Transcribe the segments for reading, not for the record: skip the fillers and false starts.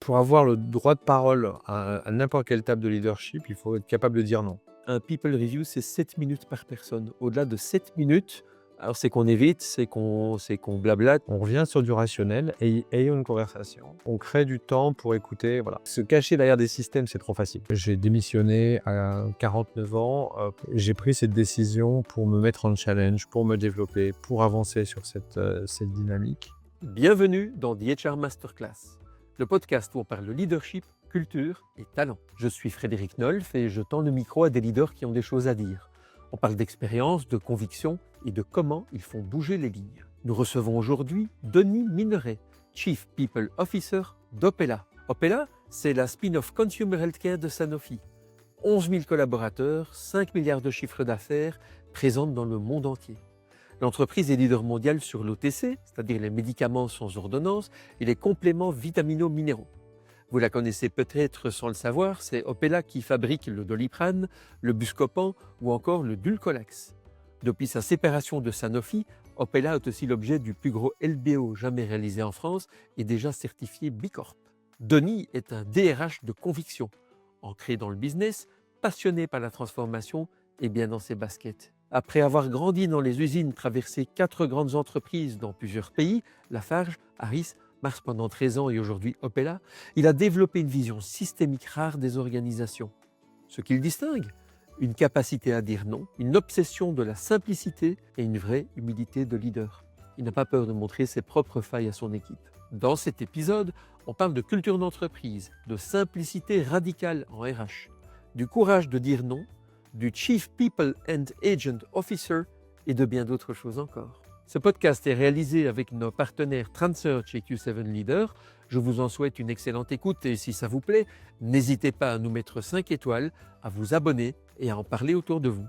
Pour avoir le droit de parole à n'importe quelle table de leadership, il faut être capable de dire non. Un people review, c'est 7 minutes par personne. Au-delà de 7 minutes, alors c'est qu'on évite, c'est qu'on blablate. On revient sur du rationnel et ayons une conversation. On crée du temps pour écouter. Voilà. Se cacher derrière des systèmes, c'est trop facile. J'ai démissionné à 49 ans. J'ai pris cette décision pour me mettre en challenge, pour me développer, pour avancer sur cette dynamique. Bienvenue dans The HR Masterclass, le podcast où on parle de leadership, culture et talent. Je suis Frédéric Nolf et je tends le micro à des leaders qui ont des choses à dire. On parle d'expérience, de conviction et de comment ils font bouger les lignes. Nous recevons aujourd'hui Denis Mineret, Chief People Officer d'Opella. Opella, c'est la spin-off Consumer Healthcare de Sanofi. 11 000 collaborateurs, 5 milliards de chiffre d'affaires, présente dans le monde entier. L'entreprise est leader mondial sur l'OTC, c'est-à-dire les médicaments sans ordonnance, et les compléments vitamino-minéraux. Vous la connaissez peut-être sans le savoir, c'est Opella qui fabrique le Doliprane, le Buscopan ou encore le Dulcolax. Depuis sa séparation de Sanofi, Opella est aussi l'objet du plus gros LBO jamais réalisé en France et déjà certifié Bicorp. Denis est un DRH de conviction, ancré dans le business, passionné par la transformation et bien dans ses baskets. Après avoir grandi dans les usines, traversé 4 grandes entreprises dans plusieurs pays, Lafarge, Harris, Mars pendant 13 ans et aujourd'hui Opella, il a développé une vision systémique rare des organisations. Ce qui le distingue, une capacité à dire non, une obsession de la simplicité et une vraie humilité de leader. Il n'a pas peur de montrer ses propres failles à son équipe. Dans cet épisode, on parle de culture d'entreprise, de simplicité radicale en RH, du courage de dire non, du Chief People and Agent Officer et de bien d'autres choses encore. Ce podcast est réalisé avec nos partenaires TransSearch et Q7 Leader. Je vous en souhaite une excellente écoute et si ça vous plaît, n'hésitez pas à nous mettre 5 étoiles, à vous abonner et à en parler autour de vous.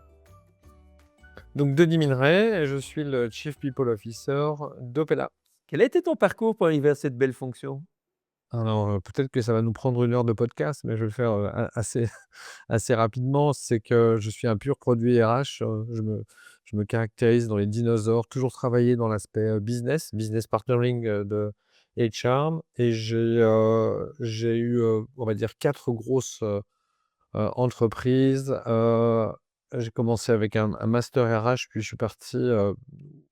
Donc Denis Mineret, je suis le Chief People Officer d'Opella. Quel a été ton parcours pour arriver à cette belle fonction ? Alors, peut-être que ça va nous prendre 1 heure de podcast, mais je vais le faire, assez assez rapidement. C'est que je suis un pur produit RH, je me caractérise dans les dinosaures, toujours travaillé dans l'aspect, business partnering, de HR et j'ai eu, on va dire 4 grosses, entreprises. J'ai commencé avec un master RH, puis je suis parti,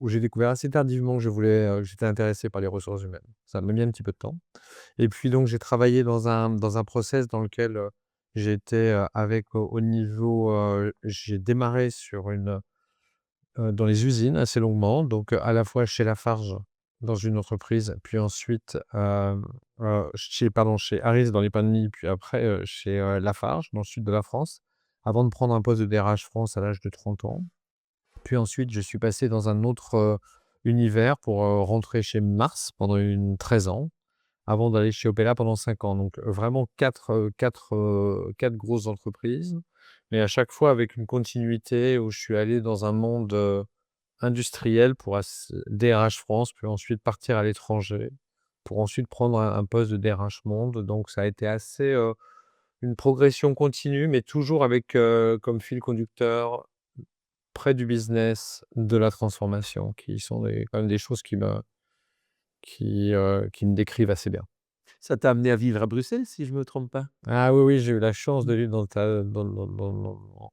où j'ai découvert assez tardivement que que j'étais intéressé par les ressources humaines. Ça m'a mis un petit peu de temps. Et puis donc j'ai travaillé dans un process dans lequel, j'étais, avec au niveau, j'ai démarré dans les usines assez longuement, donc à la fois chez Lafarge, dans une entreprise, puis ensuite, chez Harris dans les pains de mie, puis après, chez, Lafarge dans le sud de la France, avant de prendre un poste de DRH France à l'âge de 30 ans. Puis ensuite je suis passé dans un autre, univers pour, rentrer chez Mars pendant 13 ans avant d'aller chez Opella pendant 5 ans. Donc, vraiment 4 grosses entreprises, mais à chaque fois avec une continuité où je suis allé dans un monde, industriel pour DRH France, puis ensuite partir à l'étranger, pour ensuite prendre un poste de DRH monde. Donc ça a été assez, une progression continue, mais toujours avec, comme fil conducteur, près du business, de la transformation, qui sont quand même des choses qui me décrivent assez bien. Ça t'a amené à vivre à Bruxelles, si je ne me trompe pas. Ah oui, oui, j'ai eu la chance de vivre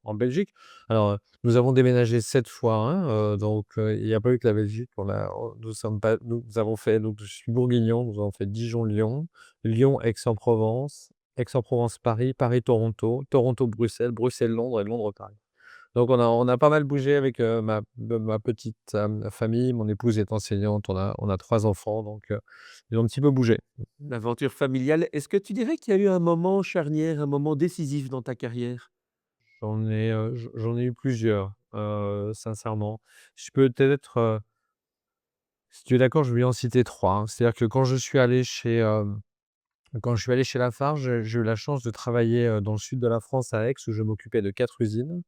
en Belgique. Alors, nous avons déménagé 7 fois, hein, donc il n'y a pas eu que la Belgique. Nous sommes pas nous avons fait donc je suis bourguignon, nous avons fait Dijon-Lyon, Lyon-Aix-en-Provence, Aix-en-Provence-Paris, Paris-Toronto, Toronto-Bruxelles, Bruxelles-Londres et Londres-Paris. Donc on a pas mal bougé avec, ma petite, famille. Mon épouse est enseignante, on a 3 enfants, donc ils ont un petit peu bougé. L'aventure familiale, est-ce que tu dirais qu'il y a eu un moment charnière, un moment décisif dans ta carrière ? J'en ai eu plusieurs, sincèrement. Je peux peut-être, si tu es d'accord, je vais en citer 3, hein. C'est-à-dire que quand je suis allé chez Lafarge, j'ai eu la chance de travailler, dans le sud de la France, à Aix, où je m'occupais de 4 usines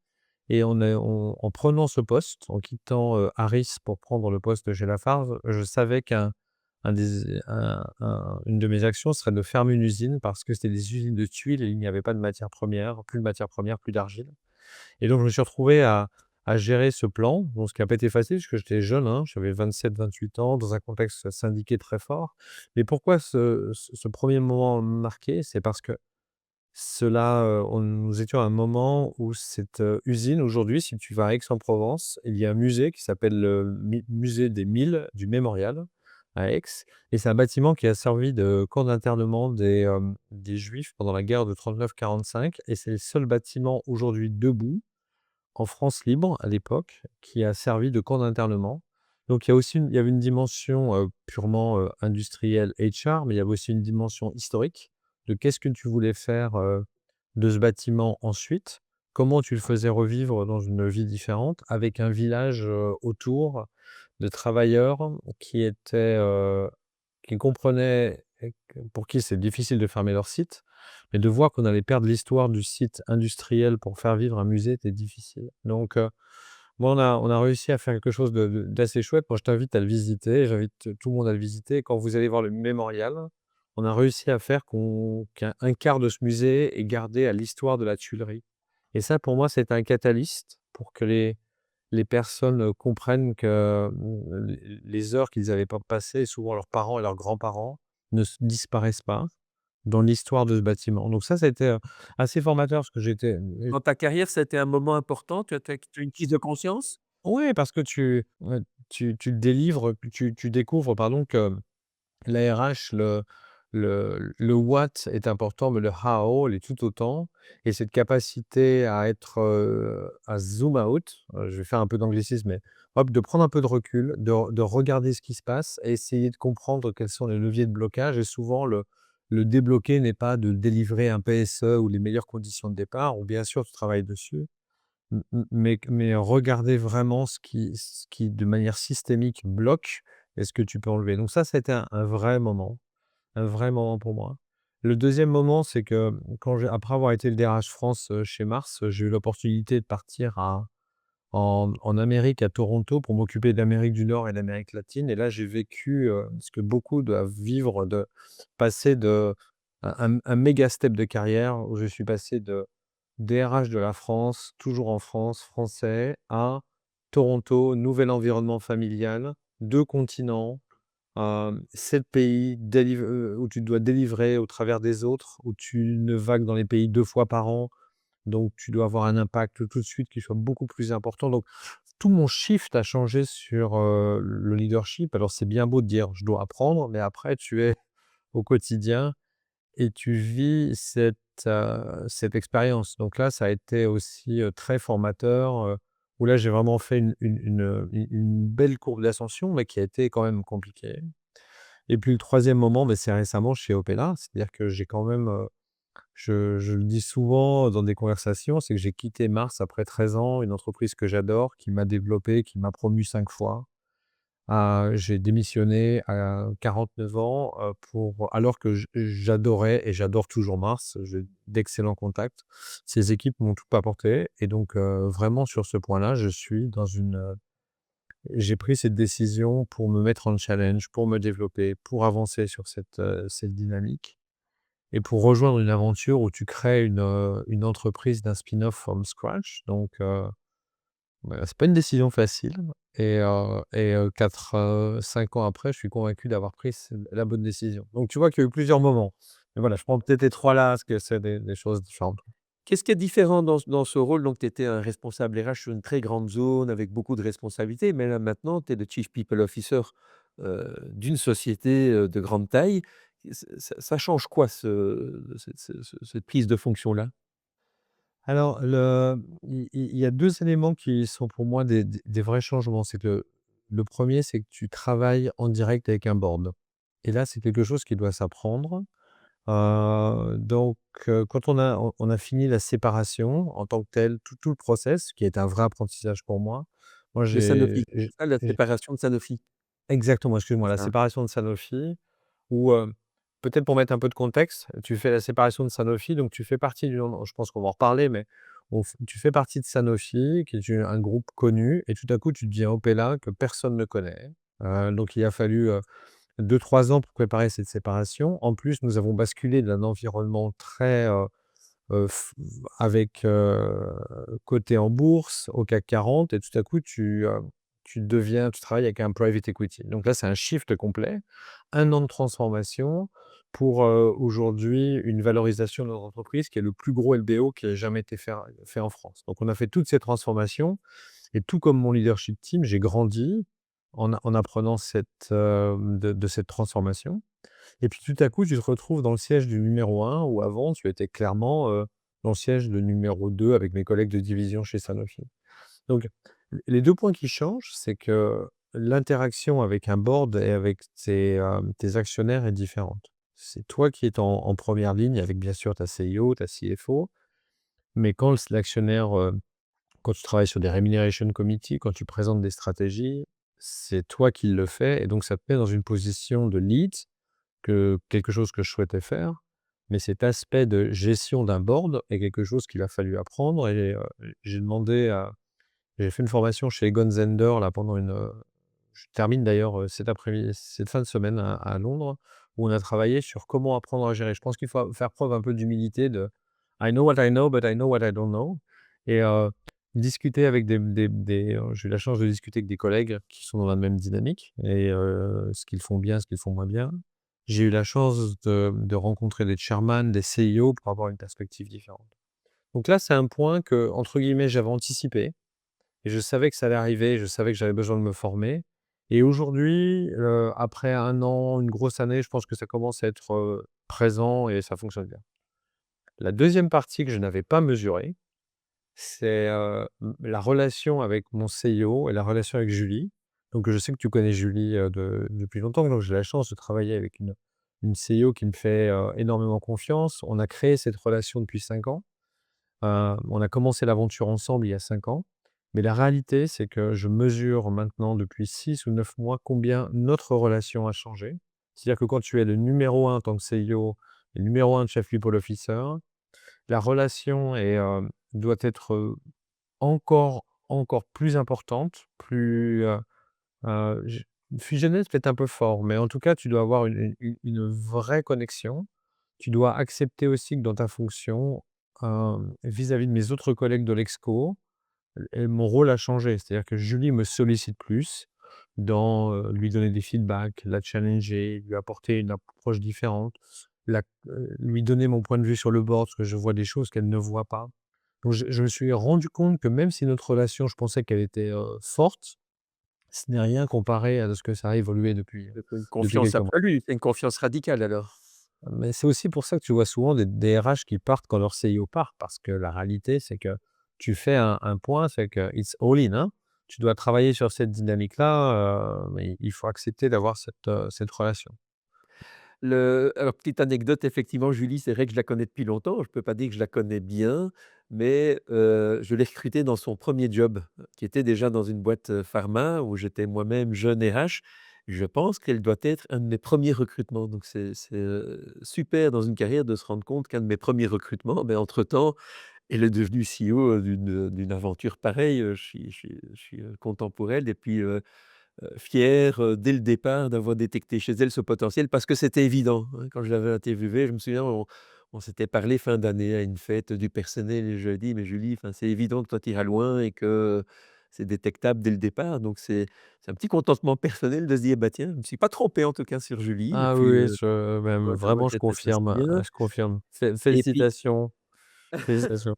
et en prenant ce poste, en quittant, Harris pour prendre le poste chez Lafarge, je savais une de mes actions serait de fermer une usine parce que c'était des usines de tuiles et il n'y avait pas de matières premières, plus de matières premières, plus d'argile. Et donc je me suis retrouvé à gérer ce plan. Donc ce qui a pas été facile parce que j'étais jeune, hein, j'avais 27-28 ans dans un contexte syndiqué très fort. Mais pourquoi ce 1er moment marqué? C'est parce que cela, nous étions à un moment où cette, usine aujourd'hui, si tu vas à Aix-en-Provence, il y a un musée qui s'appelle le musée des Milles du Mémorial à Aix et c'est un bâtiment qui a servi de camp d'internement des Juifs pendant la guerre de 39-45 et c'est le seul bâtiment aujourd'hui debout en France libre à l'époque, qui a servi de camp d'internement. Donc il y avait une dimension, purement, industrielle HR, mais il y avait aussi une dimension historique de qu'est-ce que tu voulais faire, de ce bâtiment ensuite? Comment tu le faisais revivre dans une vie différente avec un village, autour de travailleurs qui comprenaient et que pour qui c'est difficile de fermer leur site, mais de voir qu'on allait perdre l'histoire du site industriel pour faire vivre un musée était difficile. Donc, moi, on a réussi à faire quelque chose d'assez chouette. Moi, je t'invite à le visiter, j'invite tout le monde à le visiter. Quand vous allez voir le mémorial, on a réussi à faire qu'un quart de ce musée est gardé à l'histoire de la Tuilerie et ça, pour moi, c'est un catalyste pour que les personnes, comprennent que, les heures qu'ils avaient pas passées, souvent leurs parents et leurs grands-parents, ne disparaissent pas dans l'histoire de ce bâtiment. Donc ça a été, assez formateur parce que j'étais Dans ta carrière, ça a été un moment important? Tu as une prise de conscience? oui, parce que tu délivres, tu découvres, pardon, que l'ARH, le what est important, mais le how l'est tout autant et cette capacité à être, à zoom out, je vais faire un peu d'anglicisme, mais hop, de prendre un peu de recul, de regarder ce qui se passe et essayer de comprendre quels sont les leviers de blocage et souvent le débloquer n'est pas de délivrer un PSE ou les meilleures conditions de départ ou bien sûr tu travailles dessus, mais regarder vraiment ce qui de manière systémique bloque et ce que tu peux enlever. Donc ça a été un vrai moment pour moi. Le deuxième moment, c'est que quand après avoir été le DRH France, chez Mars, j'ai eu l'opportunité de partir en Amérique, à Toronto, pour m'occuper d'Amérique du Nord et d'Amérique latine et là, j'ai vécu, ce que beaucoup doivent vivre, de passer de un méga step de carrière où je suis passé de DRH de la France, toujours en France, français, à Toronto, nouvel environnement familial, 2 continents, 7 pays où tu dois délivrer au travers des autres, où tu ne vas que dans les pays 2 fois par an, donc tu dois avoir un impact tout de suite qui soit beaucoup plus important. Donc tout mon shift a changé sur, le leadership. Alors c'est bien beau de dire: «Je dois apprendre», mais après tu es au quotidien et tu vis cette expérience. Donc là, ça a été aussi, très formateur, où là j'ai vraiment fait une belle courbe d'ascension, mais qui a été quand même compliquée. Et puis le troisième moment, c'est récemment chez Opella. C'est-à-dire que j'ai quand même, je le dis souvent dans des conversations, c'est que j'ai quitté Mars après 13 ans, une entreprise que j'adore, qui m'a développé, qui m'a promu 5 fois. J'ai démissionné à 49 ans, alors que j'adorais et j'adore toujours Mars, j'ai d'excellents contacts. Ces équipes m'ont tout apporté et donc vraiment sur ce point-là, je suis dans j'ai pris cette décision pour me mettre en challenge, pour me développer, pour avancer sur cette dynamique et pour rejoindre une aventure où tu crées une entreprise d'un spin-off from scratch. Donc, bah, c'est pas une décision facile et 5 ans après, je suis convaincu d'avoir pris la bonne décision. Donc tu vois qu'il y a eu plusieurs moments. Mais voilà, je prends peut-être les 3 là, parce que c'est des choses différentes. Qu'est-ce qui est différent dans ce rôle? Donc, tu étais un responsable RH sur une très grande zone avec beaucoup de responsabilités, mais là, maintenant, tu es le Chief People Officer, d'une société, de grande taille. Ça change quoi cette prise de fonction-là? Alors il y a 2 éléments qui sont pour moi des vrais changements. C'est que le 1er, c'est que tu travailles en direct avec un board et là, c'est quelque chose qui doit s'apprendre. Donc quand on a fini la séparation en tant que telle, tout le process qui est un vrai apprentissage pour moi. Moi, De Sanofi, j'ai c'est ça, la j'ai séparation de Sanofi? exactement, excuse-moi, C'est la ça? séparation de Sanofi ou, peut-être pour mettre un peu de contexte, tu fais la séparation de Sanofi, donc tu fais partie je pense qu'on va en reparler, mais tu fais partie de Sanofi, qui est un groupe connu et tout à coup, tu deviens Opella que personne ne connaît. Donc il a fallu, 2-3 ans pour préparer cette séparation. En plus, nous avons basculé d'un environnement très, f avec, coté en bourse, au CAC 40 et tout à coup tu travailles avec un private equity. Donc là, c'est un shift complet, 1 an de transformation pour, aujourd'hui une valorisation de notre entreprise qui est le plus gros LBO qui ait jamais été fait en France. Donc on a fait toutes ces transformations et tout comme mon leadership team, j'ai grandi en apprenant de cette transformation. Et puis tout à coup, tu te retrouves dans le siège du numéro un, où avant tu étais clairement, dans le siège de numéro 2 avec mes collègues de division chez Sanofi. Donc les 2 points qui changent, c'est que l'interaction avec un board et avec tes actionnaires est différente. C'est toi qui es en 1 ligne avec bien sûr ta CIO, ta CFO, mais l'actionnaire, quand tu travailles sur des remuneration committee, quand tu présentes des stratégies, c'est toi qui le fais et donc ça te met dans une position de lead, quelque chose que je souhaitais faire, mais cet aspect de gestion d'un board est quelque chose qu'il a fallu apprendre et j'ai demandé à j'ai fait une formation chez Egon Zehnder là pendant je termine d'ailleurs, cette fin de semaine à Londres, où on a travaillé sur comment apprendre à gérer. Je pense qu'il faut faire preuve un peu d'humilité de I know what I know, but I know what I don't know et discuter avec j'ai eu la chance de discuter avec des collègues qui sont dans la même dynamique et ce qu'ils font bien, ce qu'ils font moins bien. J'ai eu la chance de rencontrer des chairman, des CEO pour avoir une perspective différente. Donc là, c'est un point que, entre guillemets, «j'avais anticipé». Et je savais que ça allait arriver, je savais que j'avais besoin de me former et aujourd'hui, après 1 an, une grosse année, je pense que ça commence à être, présent et ça fonctionne bien. La deuxième partie que je n'avais pas mesurée, c'est, la relation avec mon CIO et la relation avec Julie. Donc je sais que tu connais Julie, depuis longtemps, donc j'ai la chance de travailler avec une CIO qui me fait, énormément confiance. On a créé cette relation depuis 5 ans. On a commencé l'aventure ensemble il y a 5 ans, mais la réalité, c'est que je mesure maintenant depuis 6 ou 9 mois combien notre relation a changé. C'est-à-dire que quand tu es le numéro un en tant que CIO, le numéro un de Chief People Officer, la relation doit être, encore plus importante, j fusionnelle, c'est peut-être un peu fort, mais en tout cas, tu dois avoir une vraie connexion. Tu dois accepter aussi que dans ta fonction, vis-à-vis de mes autres collègues de l'exco, mon rôle a changé. C'est-à-dire que Julie me sollicite plus dans, lui donner des feedbacks, la challenger, lui apporter une approche différente, lui donner mon point de vue sur le board, parce que je vois des choses qu'elle ne voit pas. Donc je me suis rendu compte que même si notre relation, je pensais qu'elle était, forte, ce n'est rien comparé à ce que ça a évolué C'est une depuis confiance quelques mois. absolue, c'est une confiance radicale alors. Mais c'est aussi pour ça que tu vois souvent des RH qui partent quand leur CIO part, parce que la réalité, c'est que tu fais un point, c'est que it's all in, hein. Tu dois travailler sur cette dynamique-là, mais il faut accepter d'avoir cette relation. Alors petite anecdote, effectivement, Julie, c'est vrai que je la connais depuis longtemps. Je peux pas dire que je la connais bien, mais je l'ai recrutée dans son premier job, qui était déjà dans une boîte, pharma où j'étais moi-même jeune RH. Je pense qu'elle doit être un de mes premiers recrutements. Donc c'est super dans une carrière de se rendre compte qu'un de mes premiers recrutements, beh, entre-temps, elle est devenue CEO, d'une aventure pareille. Je suis content pour elle et puis, fier, dès le départ d'avoir détecté chez elle ce potentiel parce que c'était évident, hein. Quand je l'avais interviewée, je me souviens, on s'était parlé fin d'année à une fête du personnel et je lui ai dit: «Mais Julie, enfin, c'est évident que toi tu iras loin et que c'est détectable dès le départ». Donc c'est un petit contentement personnel de se dire: «Bah, tiens, je me suis pas trompé en tout cas sur Julie» et Ah puis, oui, oui, je vois vraiment je qu'elle se passe confirme, bien je confirme. et puis Félicitations, félicitations.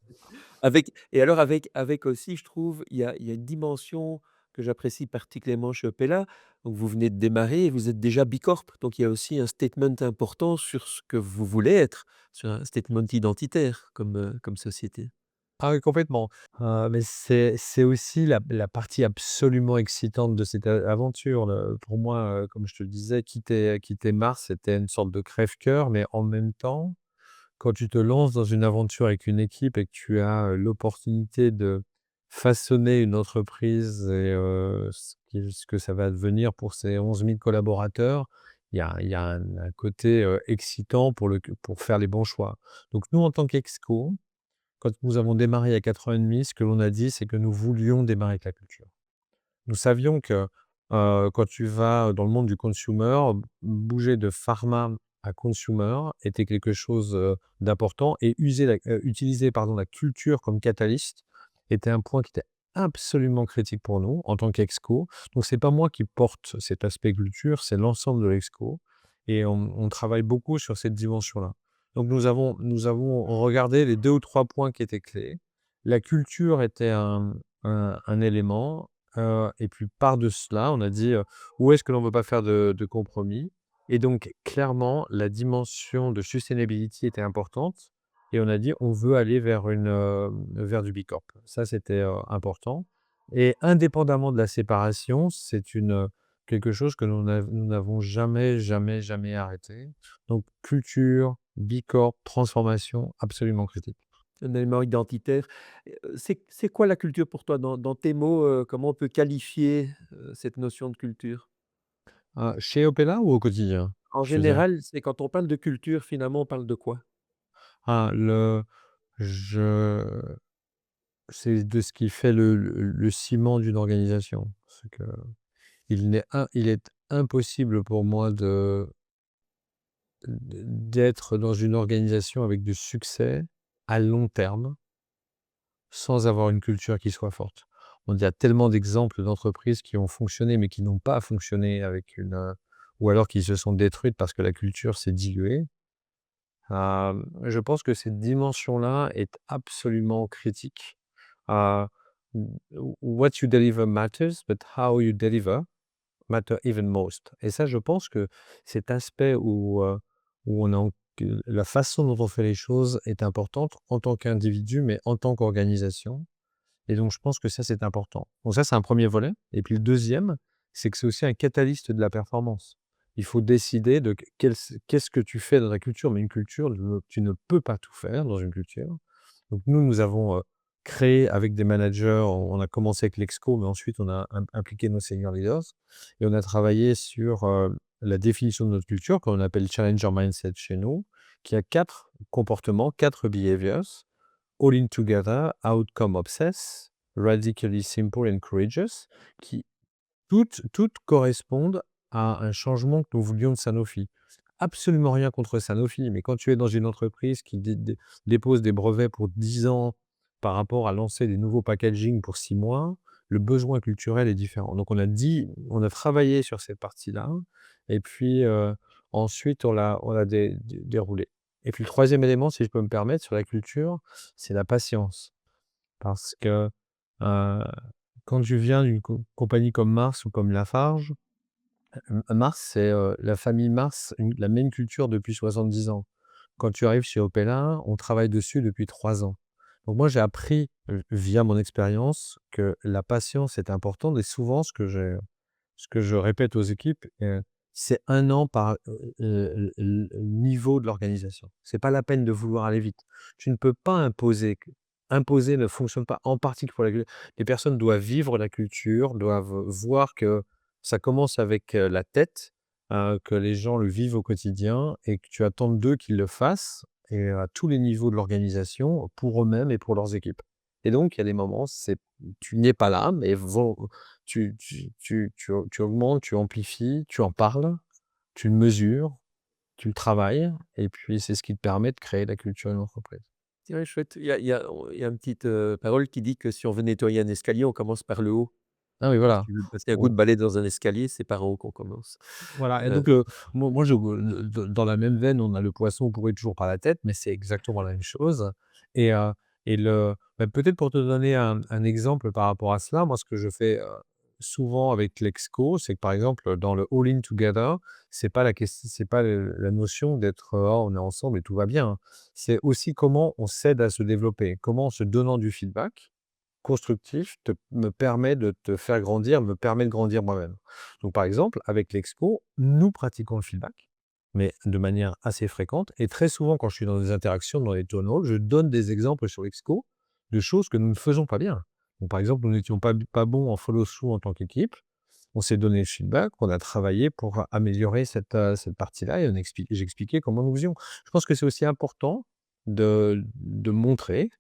avec aussi, je trouve, il y a une dimension que j'apprécie particulièrement chez Opella. Donc vous venez de démarrer et vous êtes déjà Bicorp, donc il y a aussi un statement important sur ce que vous voulez être, sur un statement identitaire comme société. Ah oui, complètement. Mais c'est aussi la partie absolument excitante de cette aventure. Pour moi, comme je te le disais, quitter Mars, c'était une sorte de crève-cœur, mais en même temps, quand tu te lances dans une aventure avec une équipe et que tu as, l'opportunité de façonner une entreprise et ce que ça va devenir pour ces 11 000 collaborateurs, il y a un côté, excitant pour faire les bons choix. Donc nous, en tant qu'Exco, quand nous avons démarré il y a 4 ans et demi, ce que l'on a dit, c'est que nous voulions démarrer avec la culture. Nous savions que, quand tu vas dans le monde du consumer, bouger de pharma à consumer était quelque chose, d'important et utiliser pardon la culture comme catalyste était un point qui était absolument critique pour nous en tant qu'exco. Donc c'est pas moi qui porte cet aspect culture, c'est l'ensemble de l'exco et on travaille beaucoup sur cette dimension-là. Donc nous avons regardé les 2 ou 3 points qui étaient clés. La culture était un élément, et puis par de cela, on a dit, où est-ce que l'on ne veut pas faire de compromis? Et donc clairement, la dimension de sustainability était importante et on a dit: «On veut aller vers du B Corp». Ça, c'était, important et indépendamment de la séparation, c'est quelque chose que nous n'avons jamais, jamais, jamais arrêté. Donc culture, B Corp, transformation, absolument critique. Un élément identitaire. C'est quoi la culture pour toi? Dans tes mots, comment on peut qualifier, cette notion de culture? Chez Opella ou au quotidien? En Je faisais général, c'est quand on parle de culture, finalement, on parle de quoi? le je c'est de ce qui fait le ciment d'une organisation. C'est que il est impossible pour moi d'être dans une organisation avec du succès à long terme, sans avoir une culture qui soit forte. Il y a tellement d'exemples d'entreprises qui ont fonctionné, mais qui n'ont pas fonctionné avec ou alors qui se sont détruites parce que la culture s'est diluée. Je pense que cette dimension-là est absolument critique. Heu, what you deliver matters, but how you deliver matter even most et ça, je pense que cet aspect où on est en que la façon dont on fait les choses est importante en tant qu'individu, mais en tant qu'organisation et donc je pense que ça, c'est important. Donc ça, c'est un premier volet et puis le deuxième, c'est que c'est aussi un catalyste de la performance. Il faut décider de qu'est-ce que tu fais dans la culture, mais une culture, tu ne peux pas tout faire dans une culture. Donc nous avons, créé avec des managers, on a commencé avec l'exco, mais ensuite on a impliqué nos senior leaders et on a travaillé sur, la définition de notre culture, qu'on appelle challenger mindset chez nous, qui a 4 comportements, 4 behaviors. All in together, outcome obsess, radically simple and courageous, qui toutes correspondent à un changement que nous voulions de Sanofi. Absolument rien contre Sanofi, mais quand tu es dans une entreprise qui dépose des brevets pour 10 ans par rapport à lancer des nouveaux packaging pour 6 mois, le besoin culturel est différent. Donc on a travaillé sur cette partie-là et puis, ensuite on l'a déroulé. Et puis le troisième élément, si je peux me permettre, sur la culture, c'est la patience. Parce que, heu, quand tu viens d'une compagnie comme Mars ou comme Lafarge, Mars, c'est, la famille Mars, la même culture depuis 70 ans. Quand tu arrives chez Opella, on travaille dessus depuis 3 ans. Donc moi, j'ai appris, via mon expérience, que la patience est importante et souvent ce que je répète aux équipes, c'est 1 an par, niveau de l'organisation. C'est pas la peine de vouloir aller vite. Tu ne peux pas imposer ne fonctionne pas, en particulier pour les personnes doivent vivre la culture, doivent voir que ça commence avec, la tête, que les gens le vivent au quotidien et que tu attends d'eux qu'ils le fassent et à tous les niveaux de l'organisation, pour eux-mêmes et pour leurs équipes. Et donc il y a des moments, tu n'es pas là, mais tu augmentes, tu amplifies, tu en parles, tu le mesures, tu le travailles et puis c'est ce qui te permet de créer la culture d'une entreprise. C'est vrai, chouette. Il y a une petite, parole qui dit que si on veut nettoyer un escalier, on commence par le haut. Ah oui, Donc si voilà. tu veux passer un coup de balai dans un escalier, c'est par en haut qu'on commence. Voilà et Heu, donc moi je dans la même veine, on a le poisson pourri toujours par la tête, mais c'est exactement la même chose et peut-être pour te donner un exemple par rapport à cela, moi ce que je fais, souvent avec l'exco, c'est que par exemple, dans le all in together, c'est pas la notion d'être, «Oh on est ensemble et tout va bien», hein. C'est aussi comment on s'aide à se développer, comment en se donnant du feedback constructif me permet de te faire grandir, me permet de grandir moi-même. Donc par exemple, avec l'expo, nous pratiquons le feedback, mais de manière assez fréquente et très souvent quand je suis dans des interactions, dans les town halls, je donne des exemples sur l'expo de choses que nous ne faisons pas bien. Donc par exemple, nous n'étions pas bons en follow-through en tant qu'équipe. On s'est donné le feedback, on a travaillé pour améliorer cette partie-là et j'ai expliqué comment nous faisions. Je pense que c'est aussi important de montrer,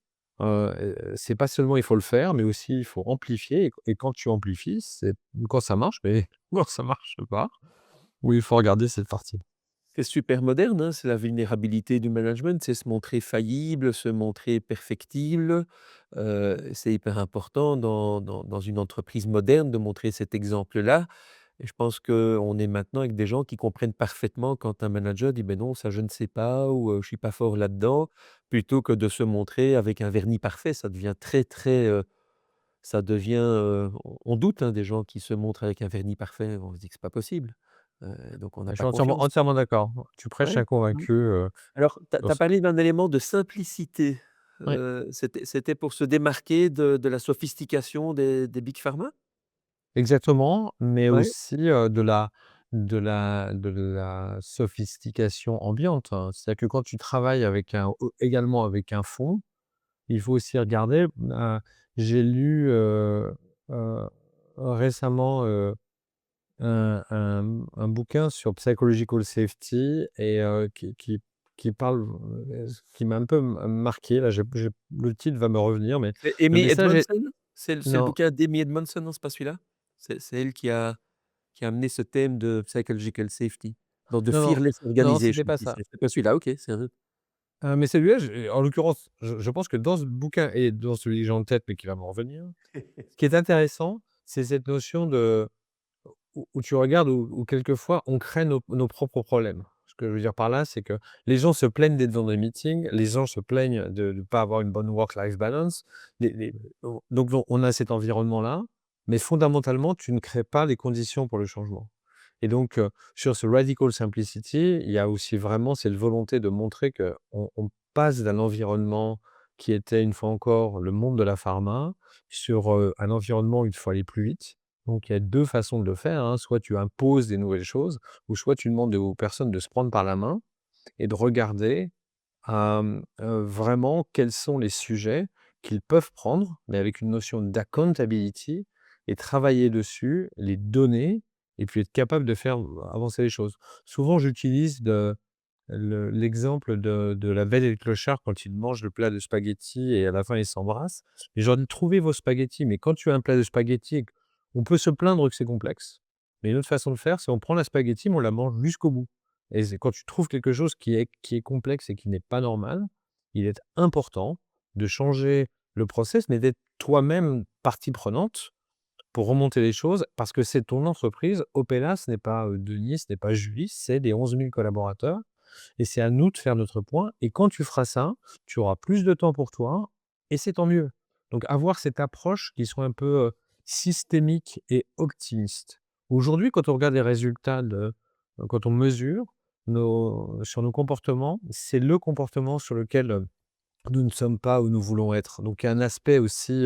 c'est pas seulement il faut le faire, mais aussi il faut amplifier et quand tu amplifies, c'est quand ça marche, mais quand ça marche pas, oui, il faut regarder cette partie. C'est super moderne, hein, c'est la vulnérabilité du management, c'est se montrer faillible, se montrer perfectible. C'est hyper important dans une entreprise moderne de montrer cet exemple-là et je pense qu'on est maintenant avec des gens qui comprennent parfaitement quand un manager dit: «Beh non, ça je ne sais pas» ou «Je suis pas fort là-dedans», plutôt que de se montrer avec un vernis parfait. Ça devient très, très, ça devient, on doute, hein, des gens qui se montrent avec un vernis parfait. On se dit que c'est pas possible, donc on n'a Je pas suis entièrement confiance. entièrement d'accord. Tu prêches Ouais. un Mmh. convaincu, Alors, tu sur as ce parlé d'un élément de simplicité. ouais, C'était pour se démarquer de la sophistication des big pharma? exactement, mais Ouais, aussi, de la sophistication ambiante, hein. C'est-à-dire que quand tu travailles avec également avec un fonds, il faut aussi regarder, j'ai lu, heu, récemment, un bouquin sur psychological safety et qui parle, qui m'a un peu marqué là, le titre va me revenir, mais c'est le Amy message est Edmondson? C'est le non, bouquin d'Amy Edmondson, non, c'est pas celui-là? C'est elle qui a amené ce thème de psychological safety dans The non, non, Fearless non, c'était Organization, pas si ça. c'est pas celui-là, OK, c'est un autre. Mais celui-là, en l'occurrence, je pense que dans ce bouquin et dans celui que j'ai en tête, mais qui va me revenir, ce qui est intéressant, c'est cette notion de où tu regardes où quelquefois on crée nos propres problèmes. Ce que je veux dire par là, c'est que les gens se plaignent d'être dans des meetings, les gens se plaignent de ne pas avoir une bonne work-life balance. Donc on a cet environnement-là, mais fondamentalement, tu ne crées pas les conditions pour le changement. Et donc, sur ce radical simplicity, il y a aussi vraiment cette volonté de montrer qu'on passe d'un environnement qui était une fois encore le monde de la pharma, sur, un environnement où il faut aller plus vite. Donc il y a 2 façons de le faire, hein. Soit tu imposes des nouvelles choses ou soit tu demandes aux personnes de se prendre par la main et de regarder, vraiment quels sont les sujets qu'ils peuvent prendre, mais avec une notion d'accountability et travailler dessus, les donner et puis être capable de faire avancer les choses. Souvent j'utilise l'exemple de la bête et le clochard quand ils mangent le plat de spaghettis et à la fin ils s'embrassent. Et je leur dis: «Trouvez vos spaghettis», mais quand tu as un plat de spaghettis, on peut se plaindre que c'est complexe. Mais une autre façon de faire, c'est on prend la spaghetti, mais on la mange jusqu'au bout. Et c'est quand tu trouves quelque chose qui est complexe et qui n'est pas normal, il est important de changer le process, mais d'être toi-même partie prenante pour remonter les choses parce que c'est ton entreprise. Opella, ce n'est pas, Denis, ce n'est pas Julie, c'est des 11 000 collaborateurs et c'est à nous de faire notre point et quand tu feras ça, tu auras plus de temps pour toi et c'est tant mieux. Donc avoir cette approche qui soit un peu, systémique et optimiste. Aujourd'hui, quand on regarde les résultats quand on mesure sur nos comportements, c'est le comportement sur lequel, nous ne sommes pas où nous voulons être. Donc il y a un aspect aussi,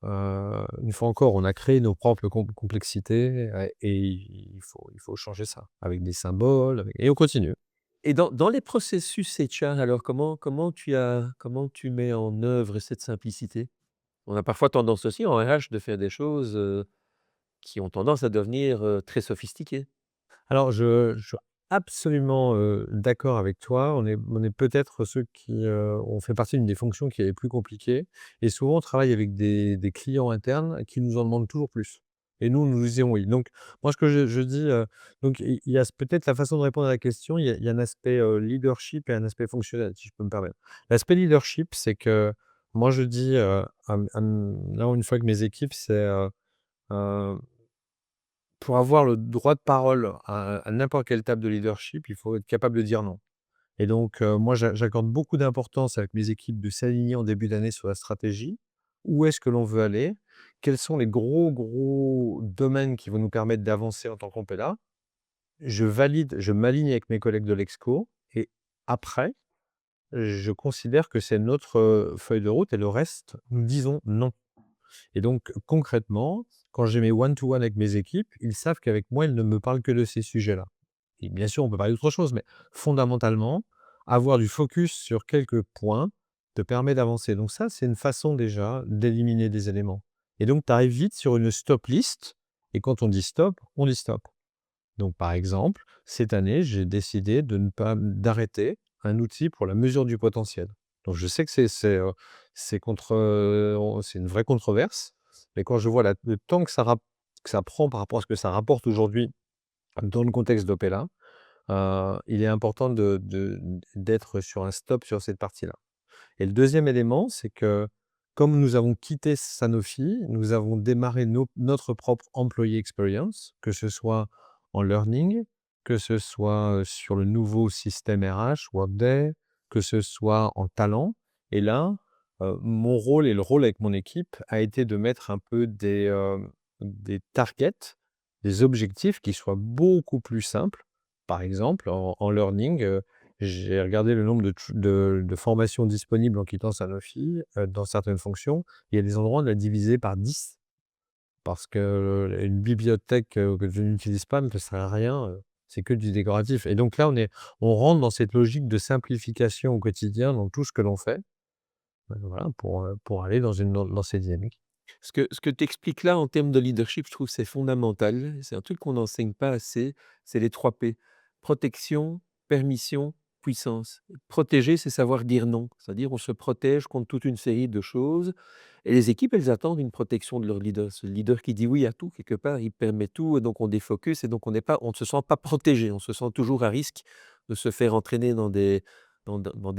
une fois encore, on a créé nos propres complexités, et il faut changer ça avec des symboles, et on continue. Et dans les processus HR, alors comment tu mets en œuvre cette simplicité? On a parfois tendance aussi en RH de faire des choses, qui ont tendance à devenir, très sophistiquées. Alors je suis absolument, d'accord avec toi. On est peut-être ceux qui, on fait partie d'une des fonctions qui est les plus compliquées et souvent on travaille avec des clients internes qui nous en demandent toujours plus et nous disons oui. Donc moi ce que je dis, donc il y a peut-être la façon de répondre à la question, il y a un aspect, leadership et un aspect fonctionnel, si je peux me permettre. L'aspect leadership, c'est que moi je dis, là une fois que mes équipes, c'est, heu pour avoir le droit de parole à n'importe quelle table de leadership, il faut être capable de dire non. Et donc, moi, j'accorde beaucoup d'importance avec mes équipes de s'aligner en début d'année sur la stratégie. Où est-ce que l'on veut aller? Quels sont les gros, gros domaines qui vont nous permettre d'avancer en tant qu'Ompella? Je valide, je m'aligne avec mes collègues de l'exco et après, je considère que c'est notre, feuille de route et le reste, nous disons non. Et donc concrètement, quand j'ai mes one to one avec mes équipes, ils savent qu'avec moi, ils ne me parlent que de ces sujets-là. Et bien sûr, on peut parler d'autre chose, mais fondamentalement, avoir du focus sur quelques points te permet d'avancer. Donc ça, c'est une façon déjà d'éliminer des éléments. Et donc tu arrives vite sur une stop list et quand on dit stop, on dit stop. Donc par exemple, cette année, j'ai décidé de ne pas d'arrêter un outil pour la mesure du potentiel. Donc je sais que c'est une vraie controverse, mais quand je vois le temps que ça prend par rapport à ce que ça rapporte aujourd'hui dans le contexte d'Opella, il est important d'être sur un stop sur cette partie-là. Et le deuxième élément, c'est que comme nous avons quitté Sanofi, nous avons démarré notre propre employee experience, que ce soit en learning, que ce soit, sur le nouveau système RH Workday, que ce soit en talent. Et là, mon rôle et le rôle avec mon équipe a été de mettre un peu des targets, des objectifs qui soient beaucoup plus simples. Par exemple, en learning, j'ai regardé le nombre de formations disponibles en quittant Sanofi, dans certaines fonctions. Il y a des endroits, on l'a divisé par 10 parce que, une bibliothèque, que je n'utilise pas ne me sert à rien, c'est que du décoratif. Et donc là, on rentre dans cette logique de simplification au quotidien dans tout ce que l'on fait, voilà, pour aller dans cette dynamique. Ce que tu expliques là en termes de leadership, je trouve que c'est fondamental. C'est un truc qu'on n'enseigne pas assez, c'est les 3 P: protection, permission, puissance. Protéger, c'est savoir dire non. C'est-à-dire on se protège contre toute une série de choses et les équipes, elles attendent une protection de leur leader. Ce leader qui dit oui à tout, quelque part, il permet tout et donc on défocus et donc on ne se sent pas protégé. On se sent toujours à risque de se faire entraîner dans des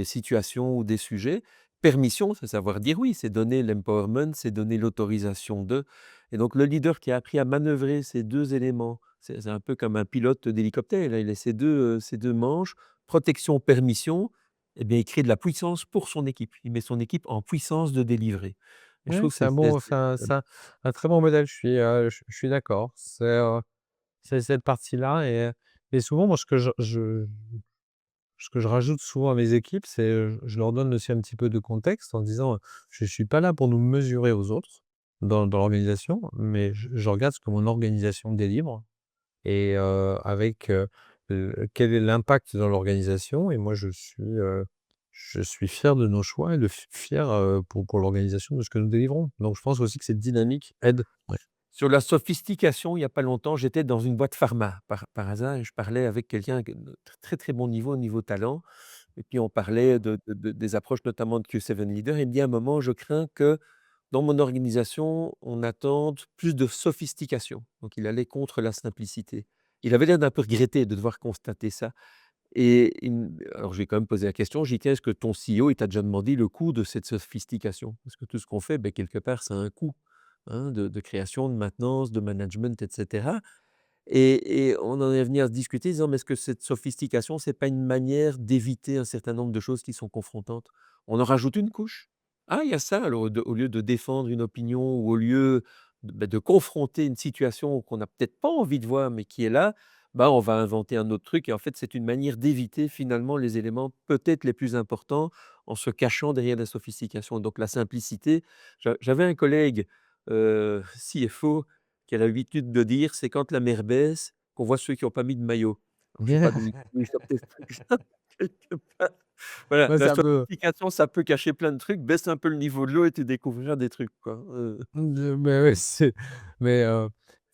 situations ou des sujets. Permission, c'est savoir dire oui, c'est donner l'empowerment, c'est donner l'autorisation de. Et donc le leader qui a appris à manœuvrer ces 2 éléments, c'est un peu comme un pilote d'hélicoptère, là, il a ces 2 manches, protection, permission, et bien, il crée de la puissance pour son équipe. Il met son équipe en puissance de délivrer. Et je Ouais, trouve que c'est un très bon modèle, je suis d'accord. C'est cette partie-là. Et souvent, moi, ce que je rajoute souvent à mes équipes, c'est, je leur donne aussi un petit peu de contexte en disant, «Je ne suis pas là pour nous mesurer aux autres dans l'organisation, mais je regarde ce que mon organisation délivre et avec, quel est l'impact dans l'organisation». Et moi, je suis fier de nos choix et fier, pour l'organisation de ce que nous délivrons. Donc je pense aussi que cette dynamique aide. Ouais. sur la sophistication, il y a pas longtemps, j'étais dans une boîte pharma par hasard et je parlais avec quelqu'un de très, très bon niveau, niveau talent. Et puis on parlait des approches notamment de Q7 Leader. Il me dit à un moment: «Je crains que dans mon organisation, on attende plus de sophistication». Donc il allait contre la simplicité. Il avait l'air d'un peu regretter de devoir constater ça et alors je lui ai quand même posé la question, j'ai dit: «Tiens, est-ce que ton CEO, il t'a déjà demandé le coût de cette sophistication?» Parce que tout ce qu'on fait, beh, quelque part, ça a un coût, hein, de création, de maintenance, de management et cetera. Et on en est venu à se discuter, disant: «Mais est-ce que cette sophistication, c'est pas une manière d'éviter un certain nombre de choses qui sont confrontantes? On en rajoute une couche? Ah, il y a ça, alors au lieu de défendre une opinion ou au lieu de confronter une situation qu'on n'a peut-être pas envie de voir, mais qui est là, bah, on va inventer un autre truc» et en fait, c'est une manière d'éviter finalement les éléments peut-être les plus importants en se cachant derrière la sophistication. Donc la simplicité, j'avais un collègue, CFO qui a l'habitude de dire: «C'est quand la mer baisse qu'on voit ceux qui ont pas mis de maillot». Alors je sais pas d'où il sortait ce truc-là, quelque part. Voilà, Ouais, c'est la un peu. sophistication, ça peut cacher plein de trucs, baisse un peu le niveau de l'eau et tu découvriras des trucs, quoi, Mais ouais,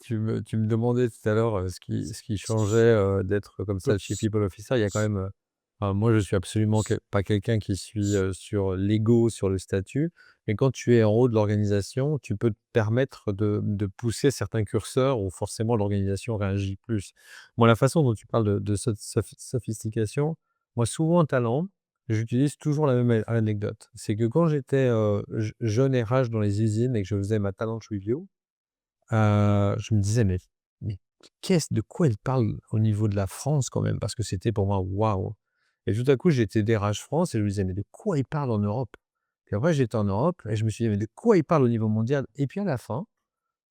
tu me demandais tout à l'heure, ce qui changeait, d'être comme ça Chief People Officer. Il y a quand même, moi je suis absolument pas quelqu'un qui suis, sur l'ego, sur le statut, mais quand tu es en haut de l'organisation, tu peux te permettre de pousser certains curseurs où forcément l'organisation réagit plus. Moi, la façon dont tu parles de cette sophistication, moi souvent en talent, j'utilise toujours la même anecdote. C'est que quand j'étais, jeune RH dans les usines et que je faisais ma talent review, je me disais: «Mais de quoi elle parle au niveau de la France quand même?» parce que c'était pour moi waouh. Et tout à coup, j'étais DRH France et je me disais: «Mais de quoi il parle en Europe?» Puis après j'étais en Europe et je me suis dit: «Mais de quoi il parle au niveau mondial?» Et puis à la fin,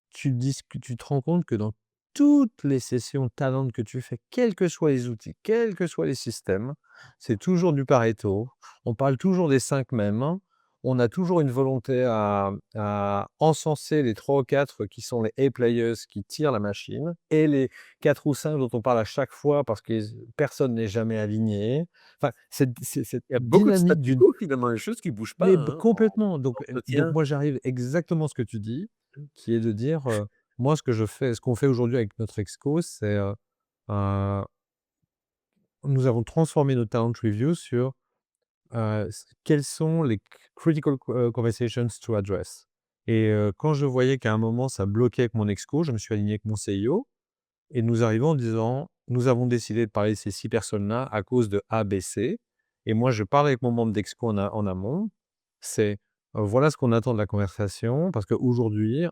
tu te rends compte que dans toutes les sessions talent que tu fais, quels que soient les outils, quels que soient les systèmes, c'est toujours du Pareto. On parle toujours des 5 mêmes, hein. On a toujours une volonté à encenser les 3 ou 4 qui sont les A players qui tirent la machine et les 4 ou 5 dont on parle à chaque fois parce que personne n'est jamais aligné. Enfin, cette il y a beaucoup de dynamique statu d'une. quo finalement, des choses qui bougent pas, Mais hein, complètement. en Donc entretien. moi, j'arrive exactement ce que tu dis, qui est de dire, moi, ce qu'on fait aujourd'hui avec notre exco, c'est, heu, nous avons transformé nos talent reviews sur, quels sont les critical conversations to address. Et quand je voyais qu'à un moment ça bloquait avec mon exco, je me suis aligné avec mon CIO et nous arrivons en disant: nous avons décidé de parler de ces 6 personnes-là à cause de A, B, C et moi je parle avec mon membre d'exco en amont. C'est, voilà ce qu'on attend de la conversation parce qu'aujourd'hui,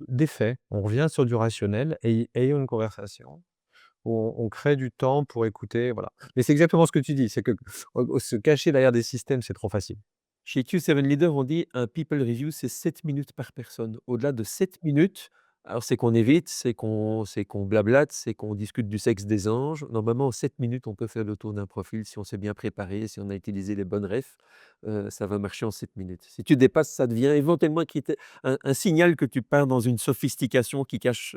des faits, on revient sur du rationnel et ayons une conversation. On crée du temps pour écouter, voilà. Mais c'est exactement ce que tu dis, c'est que, se cacher derrière des systèmes, c'est trop facile. Chez Q7 Leader, on dit un people review, c'est 7 minutes par personne. Au-delà de 7 minutes, alors c'est qu'on évite, c'est qu'on blablate, c'est qu'on discute du sexe des anges. Normalement, en 7 minutes, on peut faire le tour d'un profil si on s'est bien préparé, si on a utilisé les bonnes refs, ça va marcher en 7 minutes. Si tu dépasses, ça devient éventuellement un signal que tu pars dans une sophistication qui cache,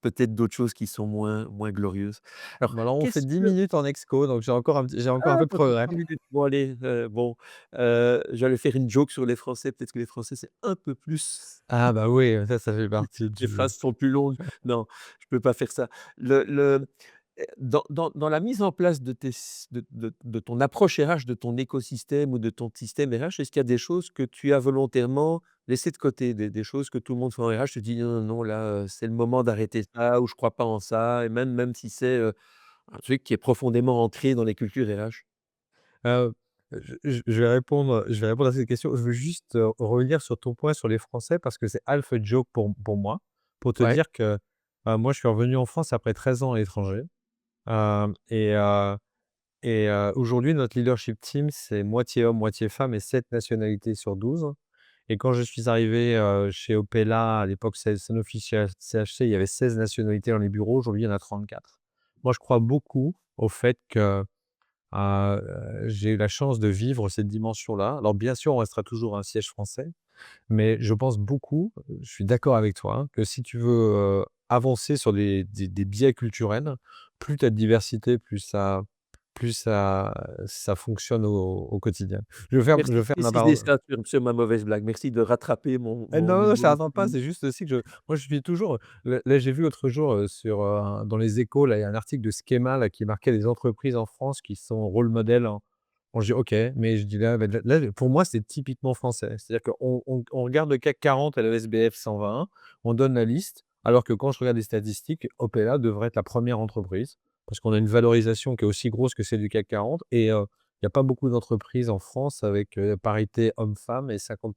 peut-être d'autres choses qui sont moins glorieuses. Alors Bah, alors on fait qu'est-ce 10 que minutes en exco, donc j'ai encore un peu de tu as fait progrès. 3 minutes. Bon allez, bon, j'allais faire une joke sur les Français, peut-être que les Français, c'est un peu plus Ah bah oui, ça fait partie les du phrases sont plus longues. Non, je peux pas faire ça. Dans la mise en place de tes s de ton approche RH, de ton écosystème ou de ton système RH, est-ce qu'il y a des choses que tu as volontairement laissées de côté? Des choses que tout le monde fait en RH, tu te dis: «Non, non, non, là, c'est le moment d'arrêter ça» ou «Je crois pas en ça» et même si c'est, un truc qui est profondément ancré dans les cultures RH? Heu, je vais répondre à cette question. Je veux juste, revenir sur ton point sur les Français parce que c'est half a joke pour moi. Pour te Ouais. dire que, moi je suis revenu en France après 13 ans à l'étranger, hem aujourd'hui notre leadership team, c'est moitié homme, moitié femme et 7 nationalités sur 12. Et quand je suis arrivé, chez Opella, à l'époque Sanofi CHC, il y avait 16 nationalités dans les bureaux, aujourd'hui il y en a 34. Moi je crois beaucoup au fait que j'ai eu la chance de vivre cette dimension-là. Alors bien sûr, on restera toujours un siège français, mais je pense beaucoup, je suis d'accord avec toi, hein, que si tu veux, avancer sur des biais culturels, plus tu as de diversité, plus ça fonctionne au quotidien. Je Merci vais de faire ma préciser parole. ça sur ma mauvaise blague. Merci de rattraper mon Non, non, ça humour. attend pas, c'est juste aussi que moi je suis toujours là j'ai vu l'autre jour, dans Les Échos, là, il y a un article de Schema là qui marquait les entreprises en France qui sont rôle modèle en bon je dis: «OK», mais je dis là, bah, là pour moi c'est typiquement français. C'est-à-dire qu'on regarde le CAC 40 et le SBF 120, on donne la liste, alors que quand je regarde les statistiques, Opella devrait être la première entreprise, parce qu'on a une valorisation qui est aussi grosse que celle du CAC 40 et il y a pas beaucoup d'entreprises en France avec, parité homme-femme et 50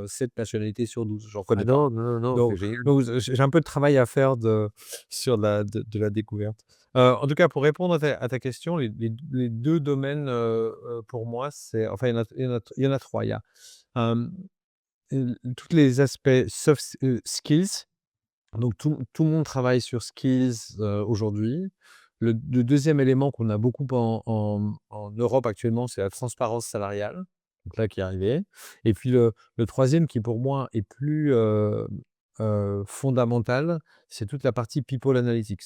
7 nationalités sur 12. J'en Ah connais pas. non, non, non, non, c'est Donc génial. j'ai un peu de travail à faire sur la découverte. En tout cas, pour répondre à ta question, les 2 domaines, pour moi, c'est enfin, il y en a 3. Il y a, hem, tous les aspects skills, donc tout le monde travaille sur skills, aujourd'hui. Le 2e élément qu'on a beaucoup en Europe actuellement, c'est la transparence salariale, donc là qui est arrivé et puis le 3e qui pour moi est plus, fondamental, c'est toute la partie people analytics.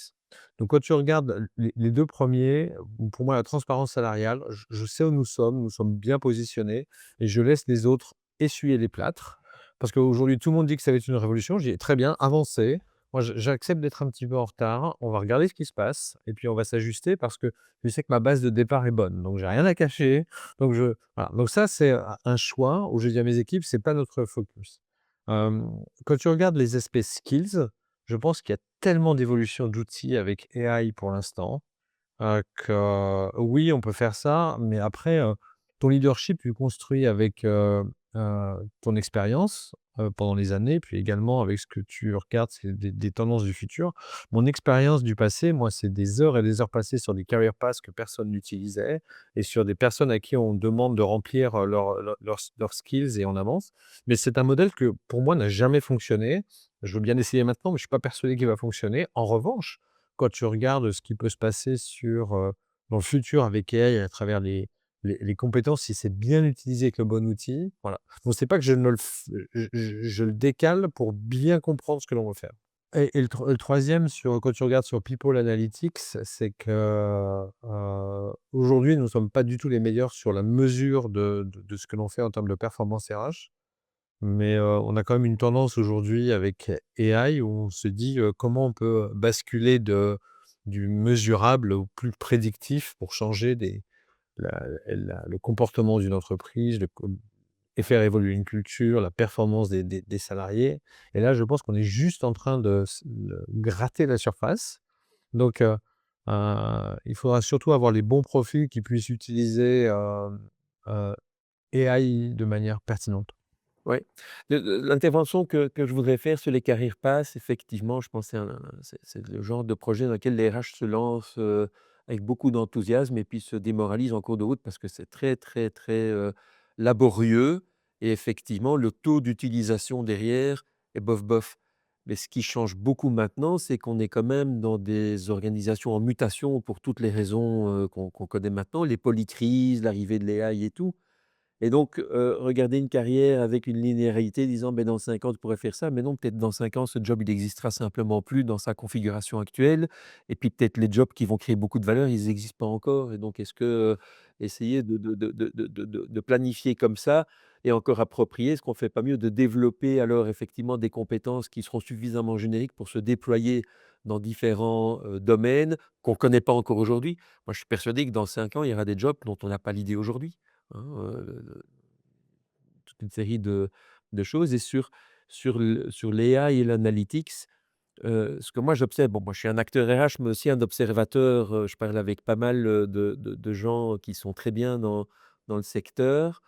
Donc quand tu regardes les 2 premiers, pour moi la transparence salariale, je sais où nous sommes bien positionnés et je laisse les autres essuyer les plâtres. Parce qu'aujourd'hui, tout le monde dit que ça va être une révolution. Je dis: «Très bien, avancez». Moi, j'accepte d'être un petit peu en retard. On va regarder ce qui se passe et puis on va s'ajuster parce que je sais que ma base de départ est bonne. Donc j'ai rien à cacher. Voilà. Donc ça, c'est un choix où je dis à mes équipes: «C'est pas notre focus». Quand tu regardes les aspects skills, je pense qu'il y a tellement d'évolution d'outils avec AI pour l'instant. Que oui, on peut faire ça, mais après, ton leadership, tu le construis avec, ton expérience, pendant les années, puis également avec ce que tu regardes, c'est des tendances du futur. Mon expérience du passé, moi, c'est des heures et des heures passées sur des career paths que personne n'utilisait et sur des personnes à qui on demande de remplir, leurs skills et on avance. Mais c'est un modèle que, pour moi, n'a jamais fonctionné. Je veux bien essayer maintenant, mais je ne suis pas persuadé qu'il va fonctionner. En revanche, quand tu regardes ce qui peut se passer dans le futur avec AI à travers les compétences, si c'est bien utilisé avec le bon outil, voilà. Donc c'est pas que je ne le f je le décale pour bien comprendre ce que l'on veut faire. Et le 3e quand tu regardes sur People Analytics, c'est que, aujourd'hui, nous ne sommes pas du tout les meilleurs sur la mesure de ce que l'on fait en termes de performance RH. Mais, on a quand même une tendance aujourd'hui avec AI où on se dit, comment on peut basculer du mesurable au plus prédictif pour changer le comportement d'une entreprise, et faire évoluer une culture, la performance des salariés et là, je pense qu'on est juste en train de gratter la surface. Donc il faudra surtout avoir les bons profils qui puissent utiliser, heu, AI de manière pertinente. Ouais. L'intervention que je voudrais faire sur les carrières passes, effectivement, je pense que c'est le genre de projet dans lequel les RH se lancent, avec beaucoup d'enthousiasme et puis se démoralisent en cours de route parce que c'est très, très, très, laborieux et effectivement, le taux d'utilisation derrière est bof, bof. Mais ce qui change beaucoup maintenant, c'est qu'on est quand même dans des organisations en mutation pour toutes les raisons, qu'on connaît maintenant, les polycrises, l'arrivée de l'AI et tout. Et donc, regarder une carrière avec une linéarité disant: ben dans 5 ans, tu pourrais faire ça». Mais non, peut-être dans 5 ans, ce job, il existera simplement plus dans sa configuration actuelle et puis peut-être les jobs qui vont créer beaucoup de valeur, ils n'existent pas encore et donc est-ce que, essayer de planifier comme ça et encore approprié, est-ce qu'on ne fait pas mieux de développer alors effectivement des compétences qui seront suffisamment génériques pour se déployer dans différents, domaines qu'on ne connaît pas encore aujourd'hui? Moi, je suis persuadé que dans 5 ans, il y aura des jobs dont on n'a pas l'idée aujourd'hui. Hein, toute une série de choses et sur l'AI et l'analytics, ce que moi j'observe, bon, moi je suis un acteur RH, mais aussi un observateur, je parle avec pas mal, de gens qui sont très bien dans le secteur.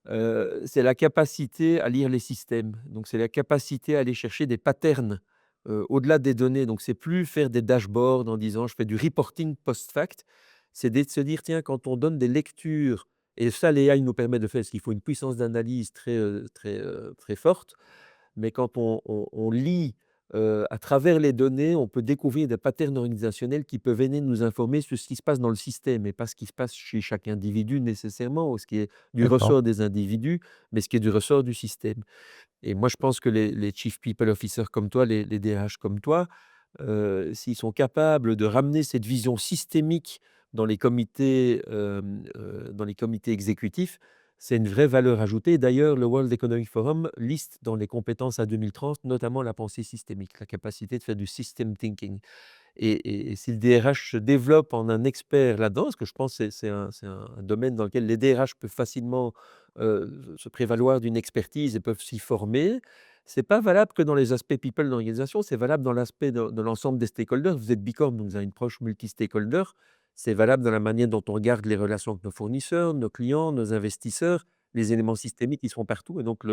C'est la capacité à lire les systèmes. Donc c'est la capacité à aller chercher des patterns, au-delà des données. Donc c'est plus faire des dashboards en disant: «Je fais du reporting post-fact». C'est de se dire: «Tiens, quand on donne des lectures» et ça l'AI nous permet de faire, parce qu'il faut une puissance d'analyse très, très forte. Mais quand on lit, à travers les données, on peut découvrir des patterns organisationnels qui peuvent venir nous informer sur ce qui se passe dans le système et pas ce qui se passe chez chaque individu nécessairement ou ce qui est du D'accord. ressort des individus, mais ce qui est du ressort du système. Et moi, je pense que les chief people officers comme toi, les DRH comme toi, s'ils sont capables de ramener cette vision systémique dans les comités exécutifs, c'est une vraie valeur ajoutée. D'ailleurs, le World Economic Forum liste dans les compétences à 2030, notamment la pensée systémique, la capacité de faire du system thinking. Et si le DRH se développe en un expert là-dedans, parce que je pense que c'est un domaine dans lequel les DRH peuvent facilement, se prévaloir d'une expertise et peuvent s'y former. C'est pas valable que dans les aspects people de l'organisation, c'est valable dans l'aspect de l'ensemble des stakeholders. Vous êtes Bicorp, donc vous avez une approche multi-stakeholder. C'est valable dans la manière dont on regarde les relations avec nos fournisseurs, nos clients, nos investisseurs. Les éléments systémiques, ils sont partout et donc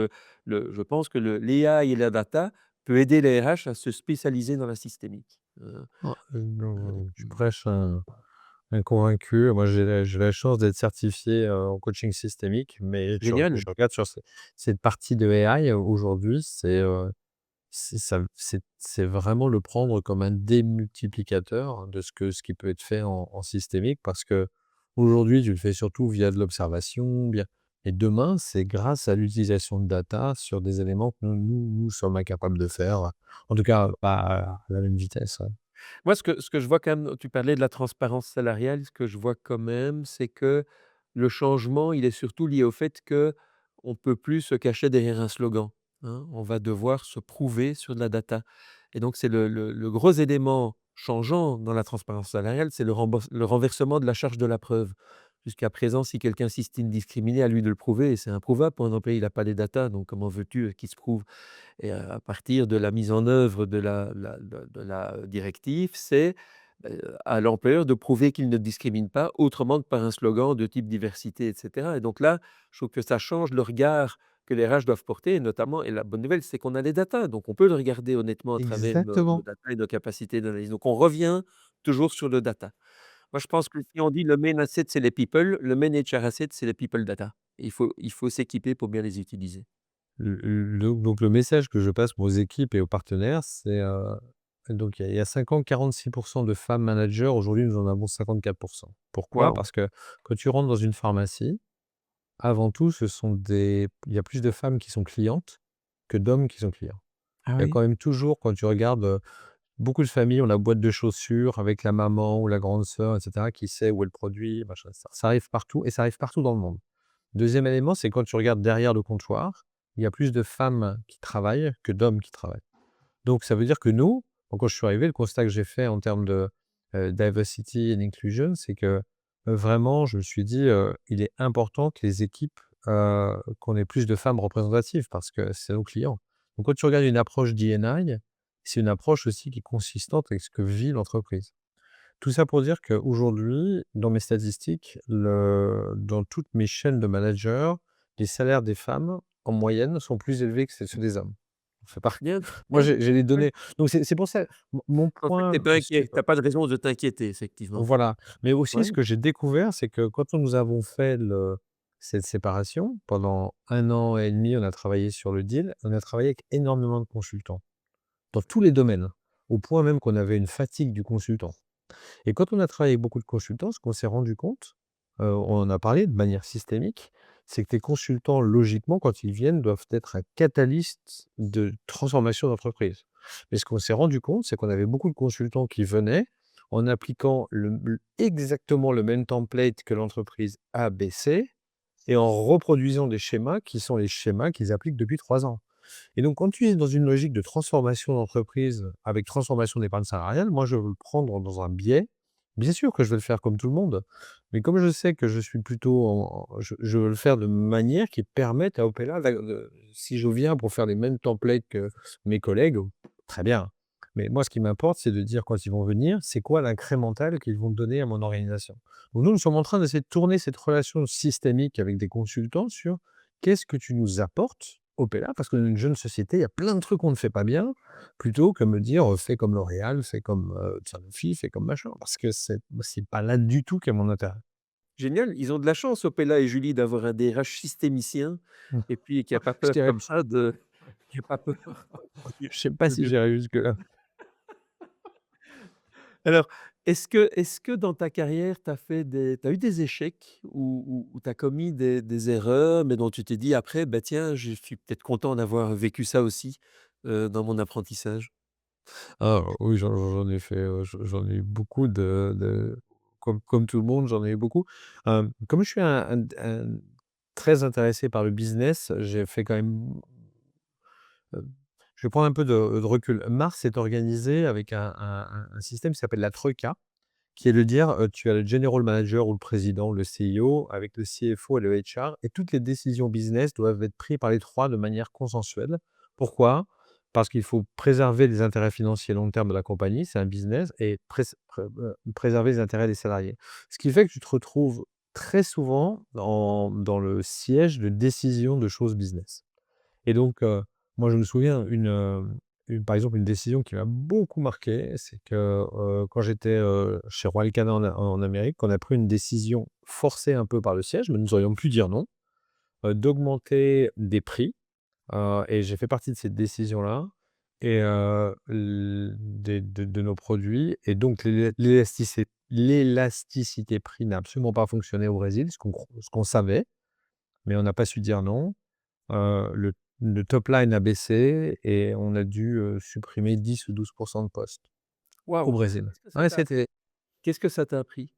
je pense que l'AI et la data peut aider les RH à se spécialiser dans la systémique. Ah, tu Mmh. prêches un convaincu. Moi, j'ai la chance d'être certifié, en coaching systémique, mais je Génial. regarde sur cette partie de AI aujourd'hui, c'est vraiment le prendre comme un démultiplicateur de ce qui peut être fait en systémique parce qu'aujourd'hui, tu le fais surtout via de l'observation, bien et demain, c'est grâce à l'utilisation de data sur des éléments que nous sommes incapables de faire, en tout cas pas à la même vitesse, ouais. Moi, ce que je vois quand même, tu parlais de la transparence salariale, ce que je vois quand même, c'est que le changement, il est surtout lié au fait que on peut plus se cacher derrière un slogan, hein. On va devoir se prouver sur de la data et donc c'est le gros élément changeant dans la transparence salariale, c'est le renversement de la charge de la preuve. Jusqu'à présent, si quelqu'un s'estime discriminé, à lui de le prouver et c'est improuvable pour un employé, il a pas les datas, donc comment veux-tu, qu'il se prouve? Et à partir de la mise en œuvre de la directive, c'est, à l'employeur de prouver qu'il ne discrimine pas autrement que par un slogan de type diversité et cetera et donc là, je trouve que ça change le regard que les RH doivent porter et notamment et la bonne nouvelle, c'est qu'on a les datas, donc on peut le regarder honnêtement à travers nos Exactement. datas et nos capacités d'analyse. Donc on revient toujours sur le data. Moi, je pense que si on dit le main asset, c'est les people, le main HR asset, c'est les people data. Il faut s'équiper pour bien les utiliser. Donc le message que je passe aux équipes et aux partenaires, c'est, donc il y a 5 ans, 46 de femmes managers. Aujourd'hui, nous en avons 54. Pourquoi? Waouh! Parce que quand tu rentres dans une pharmacie, avant tout, il y a plus de femmes qui sont clientes que d'hommes qui sont clients. Ah Il y a oui? quand même toujours, quand tu regardes, beaucoup de familles ont la boîte de chaussures avec la maman ou la grande sœur et cetera qui sait où est le produit, machin. Ça arrive partout et ça arrive partout dans le monde. Deuxième élément, c'est quand tu regardes derrière le comptoir, il y a plus de femmes qui travaillent que d'hommes qui travaillent. Donc ça veut dire que nous, quand je suis arrivé, le constat que j'ai fait en termes de, diversity and inclusion, c'est que, vraiment, je me suis dit, «Il est important que les équipes, qu'on ait plus de femmes représentatives parce que c'est nos clients». Donc quand tu regardes une approche D&I, c'est une approche aussi qui est consistante avec ce que vit l'entreprise. Tout ça pour dire qu'aujourd'hui, dans mes statistiques, dans toutes mes chaînes de managers, les salaires des femmes, en moyenne, sont plus élevés que ceux des hommes. Ça fait par Bien, Moi, bien. j'ai les Ouais. données. Donc c'est pour ça, mon En fait, tu point, pas inquiet, c'est tu pas de raison de t'inquiéter effectivement. voilà. Mais aussi, Ouais, ce que j'ai découvert, c'est que quand nous avons fait cette séparation, pendant 1 an et demi, on a travaillé sur le deal, on a travaillé avec énormément de consultants, dans tous les domaines, au point même qu'on avait une fatigue du consultant. Et quand on a travaillé avec beaucoup de consultants, ce qu'on s'est rendu compte, on en a parlé de manière systémique, c'est que les consultants, logiquement, quand ils viennent, doivent être un catalyste de transformation d'entreprise. Mais ce qu'on s'est rendu compte, c'est qu'on avait beaucoup de consultants qui venaient en appliquant exactement le même template que l'entreprise A, B, C, et en reproduisant des schémas qui sont les schémas qu'ils appliquent depuis 3 ans. Et donc, quand tu es dans une logique de transformation d'entreprise avec transformation d'épargne salariale, moi, je veux le prendre dans un biais. Bien sûr que je vais le faire comme tout le monde, mais comme je sais que je suis plutôt je veux le faire de manière qui permette à Opella, si je viens pour faire les mêmes templates que mes collègues, très bien. Mais moi, ce qui m'importe, c'est de dire quand ils vont venir, c'est quoi l'incrémental qu'ils vont donner à mon organisation. Donc nous sommes en train d'essayer de tourner cette relation systémique avec des consultants sur qu'est-ce que tu nous apportes Opella, parce qu'on est une jeune société, il y a plein de trucs qu'on ne fait pas bien, plutôt que me dire, fais comme L'Oréal, fais comme Sanofi, fais comme machin, parce que c'est pas là du tout qu'est mon intérêt. génial. Ils ont de la chance, Opella et Julie, d'avoir un DRH systémicien Mmh. et puis qui a pas Je peur dirais comme ça de qui a pas peur je sais pas si de j'irai jusque-là. alors, est-ce que dans ta carrière, tu as eu des échecs ou tu as commis des erreurs, mais dont tu t'es dit après: «Bah, tiens, je suis peut-être content d'avoir vécu ça aussi, dans mon apprentissage»? Ah oui, j'en ai fait, j'en ai eu beaucoup comme tout le monde, j'en ai eu beaucoup. Comme je suis très intéressé par le business, j'ai fait quand même, je vais prendre un peu de recul. Mars est organisé avec un système qui s'appelle la troïka, qui est de dire, tu as le general manager ou le président, le CEO, avec le CFO et le HR, et toutes les décisions business doivent être prises par les 3 de manière consensuelle. Pourquoi? Parce qu'il faut préserver les intérêts financiers long terme de la compagnie, c'est un business, et préserver les intérêts des salariés. Ce qui fait que tu te retrouves très souvent dans le siège de décision de choses business. Et donc, moi, je me souviens par exemple, une décision qui m'a beaucoup marqué, c'est que, quand j'étais, chez Royal Canin en Amérique, on a pris une décision forcée un peu par le siège, mais nous aurions pu dire non, d'augmenter des prix, et j'ai fait partie de cette décision-là, et de nos produits, et donc l'élasticité prix n'a absolument pas fonctionné au Brésil, ce qu'on savait, mais on n'a pas su dire non. Le top line a baissé et on a dû, supprimer 10 ou 12% de postes au Waouh! Brésil. Qu'est-ce que ça Ouais, t'a c'était, qu'est-ce que ça t'a appris?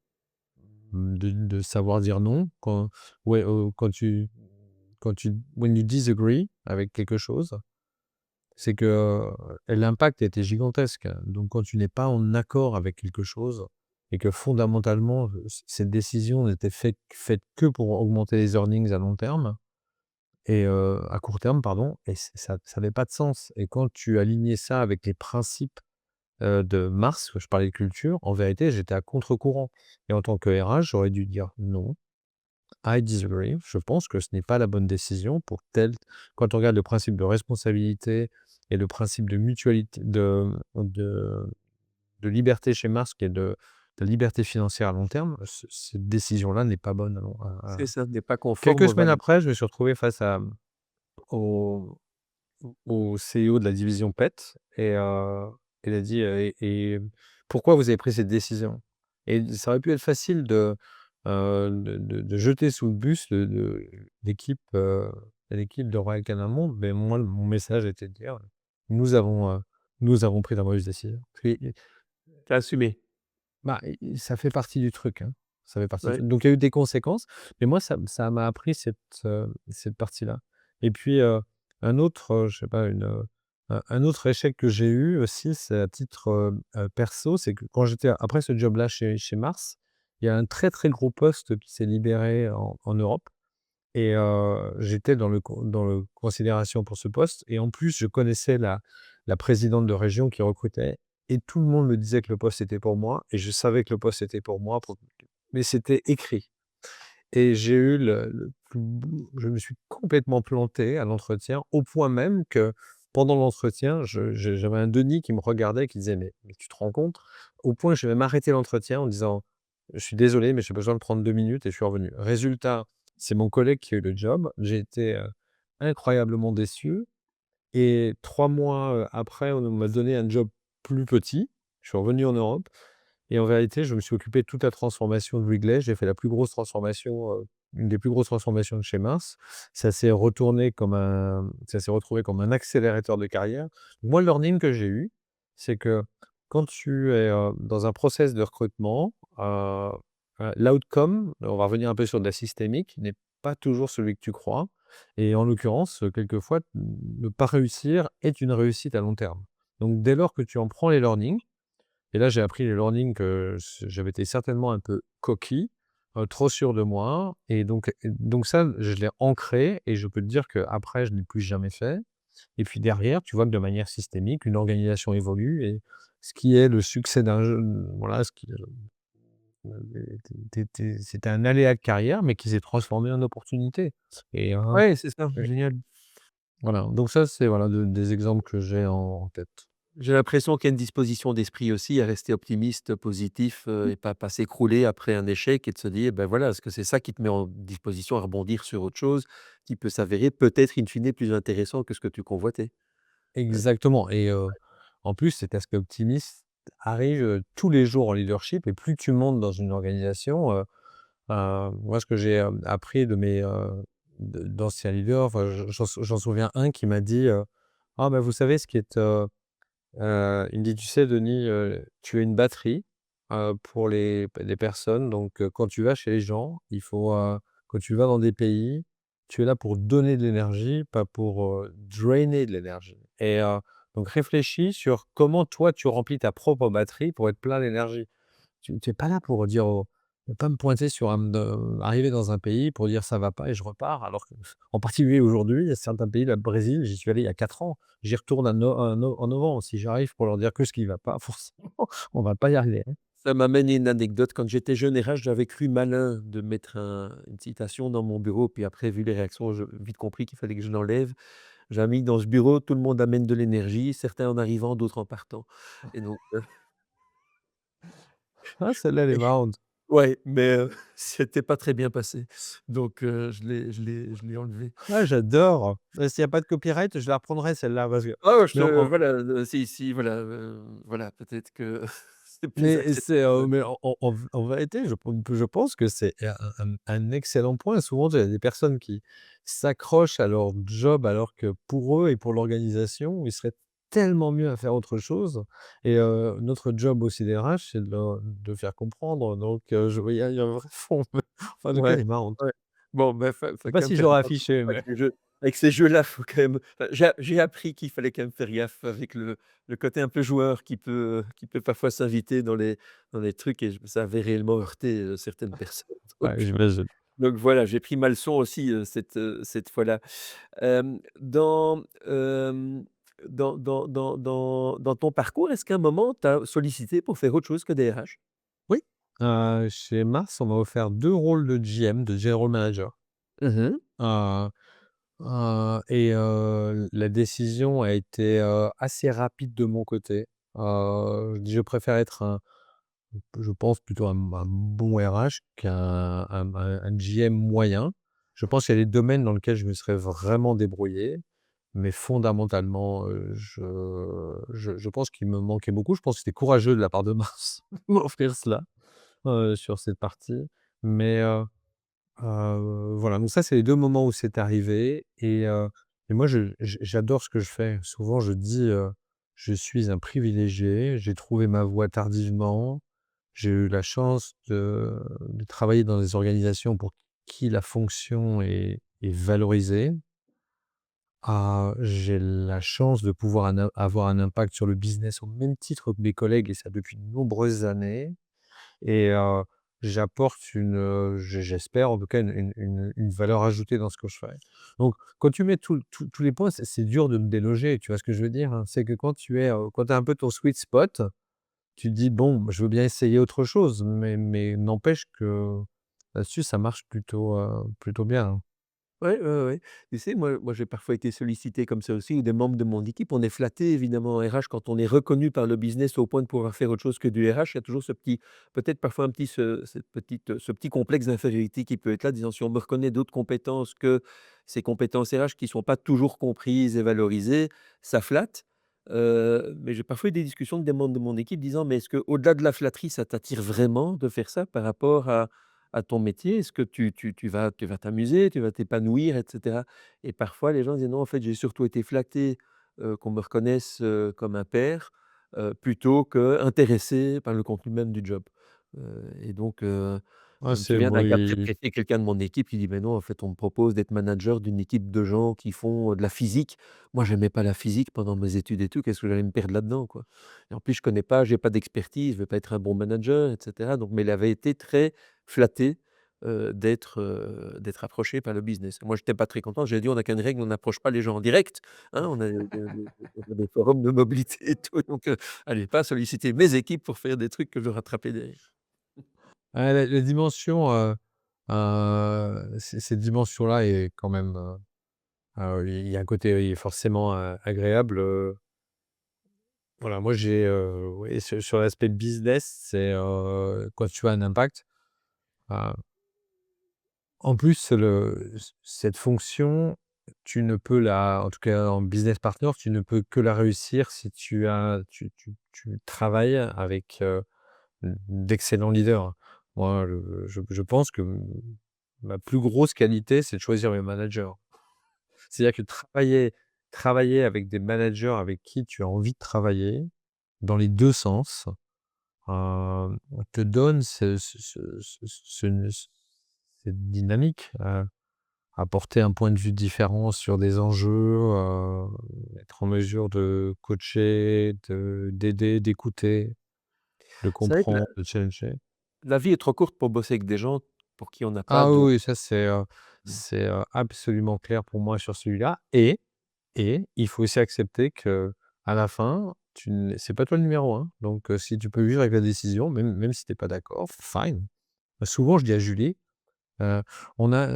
de savoir dire non ouais, quand tu when you disagree avec quelque chose, c'est que, l'impact était gigantesque. Donc quand tu n'es pas en accord avec quelque chose et que fondamentalement, cette décision n'était faite que pour augmenter les earnings à long terme, et à court terme, pardon, et ça avait pas de sens, et quand tu alignais ça avec les principes, de Mars, je parlais de culture, en vérité, j'étais à contre-courant, et en tant que RH, j'aurais dû dire: «Non, I disagree, je pense que ce n'est pas la bonne décision pour tel». Quand on regarde le principe de responsabilité et le principe de mutualité, de liberté chez Mars, qui est de liberté financière à long terme, cette décision-là n'est pas bonne à long C'est ça, n'est pas conforme quelques aux semaines valeurs. après, je me suis retrouvé face au au CEO de la division PET, et il a dit, «Et pourquoi vous avez pris cette décision?» Et ça aurait pu être facile de jeter sous le bus l'équipe de Royal Canin Monde, mais moi, mon message était de dire: «Nous avons, nous avons pris la mauvaise décision». Tu assumé. Bah, ça fait partie du truc, hein. Ça fait partie du Ouais. truc. Donc il y a eu des conséquences, mais moi ça m'a appris cette partie-là. Et puis, un autre, je sais pas, un autre échec que j'ai eu aussi, c'est à titre, perso, c'est que quand j'étais après ce job-là chez Mars, il y a un très, très gros poste qui s'est libéré en Europe, et j'étais dans le considération pour ce poste, et en plus je connaissais la présidente de région qui recrutait, et tout le monde me disait que le poste était pour moi et je savais que le poste était pour moi mais c'était écrit et j'ai eu le plus b je me suis complètement planté à l'entretien au point même que pendant l'entretien, j'avais un Denis qui me regardait qui disait: «Mais tu te rends compte?» Au point que je vais même arrêter l'entretien en disant: «Je suis désolé, mais j'ai besoin de prendre 2 minutes» et je suis revenu. Résultat, c'est mon collègue qui a eu le job. J'ai été, incroyablement déçu et 3 mois, après, on m'a donné un job plus petit. Je suis revenu en Europe et en vérité, je me suis occupé de toute la transformation de Wrigley. J'ai fait la plus grosse transformation, une des plus grosses transformations de chez Mars. Ça s'est retrouvé comme un accélérateur de carrière. Moi, le learning que j'ai eu, c'est que quand tu es, dans un process de recrutement, l'outcome, on va revenir un peu sur de la systémique, n'est pas toujours celui que tu crois et en l'occurrence, quelquefois, ne pas réussir est une réussite à long terme. Donc dès lors que tu en prends les learnings et là, j'ai appris les learnings que j'avais été certainement un peu coquille, trop sûr de moi et donc ça, je l'ai ancré et je peux te dire qu'après, je ne l'ai plus jamais fait et puis derrière, tu vois que de manière systémique, une organisation évolue et ce qui est le succès d'un jeune voilà, ce qui c'était un aléa de carrière, mais qui s'est transformé en opportunité et Ouais, c'est ça. oui, génial. Voilà, donc ça, c'est voilà, des exemples que j'ai en tête. J'ai l'impression qu'il y a une disposition d'esprit aussi à rester optimiste, positif, et pas s'écrouler après un échec et de se dire: «Ben, voilà, est-ce que c'est ça qui te met en disposition à rebondir sur autre chose qui peut s'avérer peut-être in fine plus intéressant que ce que tu convoitais?» Ouais. Exactement et en plus, cet aspect optimiste arrive, tous les jours en leadership et plus tu montes dans une organisation, moi, ce que j'ai, appris de mes, d'anciens leaders, enfin, j'en souviens un qui m'a dit, «Ah, bah, vous savez ce qui est, il me dit: «Tu sais Denis, tu es une batterie, pour les personnes donc quand tu vas chez les gens, il faut, quand tu vas dans des pays, tu es là pour donner de l'énergie, pas pour, drainer de l'énergie et donc réfléchis sur comment toi tu remplis ta propre batterie pour être plein d'énergie». Tu es pas là pour dire aux pas me pointer sur un arriver dans un pays pour dire: «Ça va pas» et je repars. Alors que en particulier aujourd'hui, il y a certains pays, là, le Brésil, j'y suis allé il y a 4 ans. J'y retourne en novembre. Si j'arrive pour leur dire que ce qui va pas, forcément, on va pas y arriver, hein. Ça m'amène à une anecdote. Quand j'étais jeune RH, j'avais cru malin de mettre une citation dans mon bureau, puis après, vu les réactions, j'ai vite compris qu'il fallait que je l'enlève. J'ai mis dans ce bureau, tout le monde amène de l'énergie, certains en arrivant, d'autres en partant. Et donc, Ah, celle-là, elle est marrante. ouais, mais c'était pas très bien passé. Donc, je l'ai enlevé. Ah, j'adore. S'il y a pas de copyright, je la reprendrai celle-là parce que Ah, je mais te en voilà, si, voilà, voilà, peut-être que c'est plus Mais c'est, acceptable. mais en vérité, je pense que c'est un excellent point. Souvent, il y a des personnes qui s'accrochent à leur job alors que pour eux et pour l'organisation, ils seraient tellement mieux à faire autre chose et notre job aussi des RH, c'est de faire comprendre donc je il y a un vrai fond. Enfin, en tout cas, elle Ouais, est marrante. ouais. Bon, bah, Je sais faut pas quand même si faire j'aurais attention affiché, avec mais les jeux avec ces jeux-là, faut quand même j'ai appris qu'il fallait quand même faire gaffe avec le côté un peu joueur qui peut parfois s'inviter dans les trucs et ça avait réellement heurté, certaines personnes. ouais, j'imagine. Donc voilà, j'ai pris ma leçon aussi, cette fois-là. Dans, dans ton parcours, est-ce qu'à un moment, tu as sollicité pour faire autre chose que des RH? Oui, chez Mars, on m'a offert 2 rôles de GM, de General Manager. Mmh. Et la décision a été, assez rapide de mon côté. Je préfère être je pense plutôt un bon RH qu'un GM moyen. Je pense qu'il y a des domaines dans lesquels je me serais vraiment débrouillé, mais fondamentalement, je pense qu'il me manquait beaucoup. Je pense que c'était courageux de la part de Mars de m'offrir cela, sur cette partie, mais voilà, donc ça, c'est les 2 moments où c'est arrivé et moi, j'adore ce que je fais. Souvent, je dis, «Je suis un privilégié, j'ai trouvé ma voie tardivement, j'ai eu la chance de travailler dans des organisations pour qui la fonction est valorisée. J'ai la chance de pouvoir avoir un impact sur le business au même titre que mes collègues et ça depuis de nombreuses années et j'apporte j'espère en tout cas une valeur ajoutée dans ce que je fais. Donc quand tu mets tous les points, c'est dur de me déloger, tu vois ce que je veux dire, hein? C'est que quand tu as un peu ton sweet spot, tu te dis: «Bon, je veux bien essayer autre chose», mais n'empêche que là-dessus, ça marche plutôt bien, hein. Ouais, ouais, ouais. Tu sais, moi, j'ai parfois été sollicité comme ça aussi, ou des membres de mon équipe. On est flatté évidemment en RH quand on est reconnu par le business au point de pouvoir faire autre chose que du RH. Il y a toujours ce petit, peut-être parfois un petit, ce petit complexe d'infériorité qui peut être là, disant si on me reconnaît d'autres compétences que ces compétences RH qui sont pas toujours comprises et valorisées, ça flatte. Mais j'ai parfois eu des discussions avec des membres de mon équipe disant, mais est-ce que au-delà de la flatterie, ça t'attire vraiment de faire ça par rapport à ton métier? Est-ce que tu vas t'amuser, tu vas t'épanouir et cetera? Et parfois les gens disent: «Non, en fait, j'ai surtout été flatté, qu'on me reconnaisse, comme un père, plutôt qu'intéressé par le contenu même du job». Et donc Ouais, je me c'est souviens bon, d'un cas très précis, quelqu'un de mon équipe qui dit: «Mais non, en fait, on me propose d'être manager d'une équipe de gens qui font, de la physique. Moi, j'aimais pas la physique pendant mes études et tout, qu'est-ce que j'allais me perdre là-dedans, quoi? Et en plus, je connais pas, j'ai pas d'expertise, je vais pas être un bon manager» et cetera. Donc mais il avait été très flatté, d'être approché par le business. Moi, j'étais pas très content, j'ai dit: «On n'a qu'une règle, on n'approche pas les gens en direct, hein, on a des forums de mobilité et tout, donc allez pas solliciter mes équipes pour faire des trucs que je dois rattraper derrière». ouais, la dimension, cette dimension-là est quand même, il y a un côté, oui, forcément, agréable, voilà, moi oui, sur l'aspect business, c'est, quand tu as un impact, heu, en plus cette fonction, tu ne peux en tout cas en business partner, tu ne peux que la réussir si tu travailles avec, d'excellents leaders. Moi, je pense que ma plus grosse qualité, c'est de choisir mes managers. C'est-à-dire que travailler avec des managers avec qui tu as envie de travailler, dans les 2 sens, te donne cette dynamique, apporter un point de vue différent sur des enjeux, être en mesure de coacher, d'aider, d'écouter, de C'est vrai que la comprendre, de challenger. la vie est trop courte pour bosser avec des gens pour qui on n'a pas Ah de oui, oui, ça c'est absolument clair pour moi sur celui-là et il faut aussi accepter que à la fin, tu n'es c'est pas toi le numéro un. Donc si tu peux vivre avec la décision, même si tu es pas d'accord, fine. Souvent je dis à Julie, heu, on a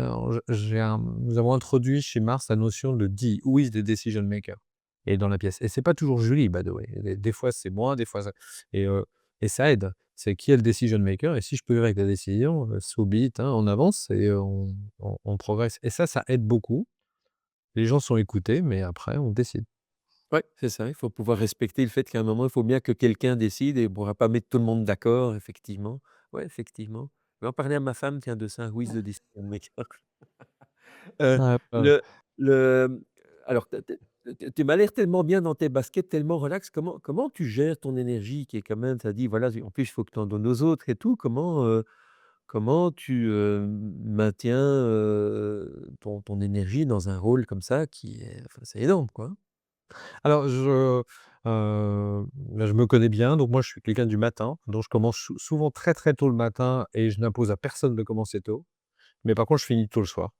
nous avons introduit chez Mars la notion de who is the decision maker? Et dans la pièce et c'est pas toujours Julie by the way. Des fois c'est moi, des fois ça et heu et ça aide. C'est qui est le decision maker et si je peux vivre avec la décision, so be it, hein, on avance et on progresse et ça aide beaucoup. Les gens sont écoutés, mais après on décide. ouais, c'est ça, il faut pouvoir respecter le fait qu'à un moment, il faut bien que quelqu'un décide et on pourra pas mettre tout le monde d'accord, effectivement. Ouais, effectivement. Je vais en parler à ma femme, tiens, de ça, who is the decision maker? Heu, Ouais, le le alors tu m'as l'air tellement bien dans tes baskets, tellement relax. Comment tu gères ton énergie qui est quand même tu as dit voilà, en plus, il faut que tu en donnes aux autres et tout. Comment tu, maintiens, ton énergie dans un rôle comme ça qui est enfin, c'est énorme, quoi? alors bah, je me connais bien, donc moi je suis quelqu'un du matin, donc je commence souvent très, très tôt le matin et je n'impose à personne de commencer tôt. Mais par contre, je finis tôt le soir.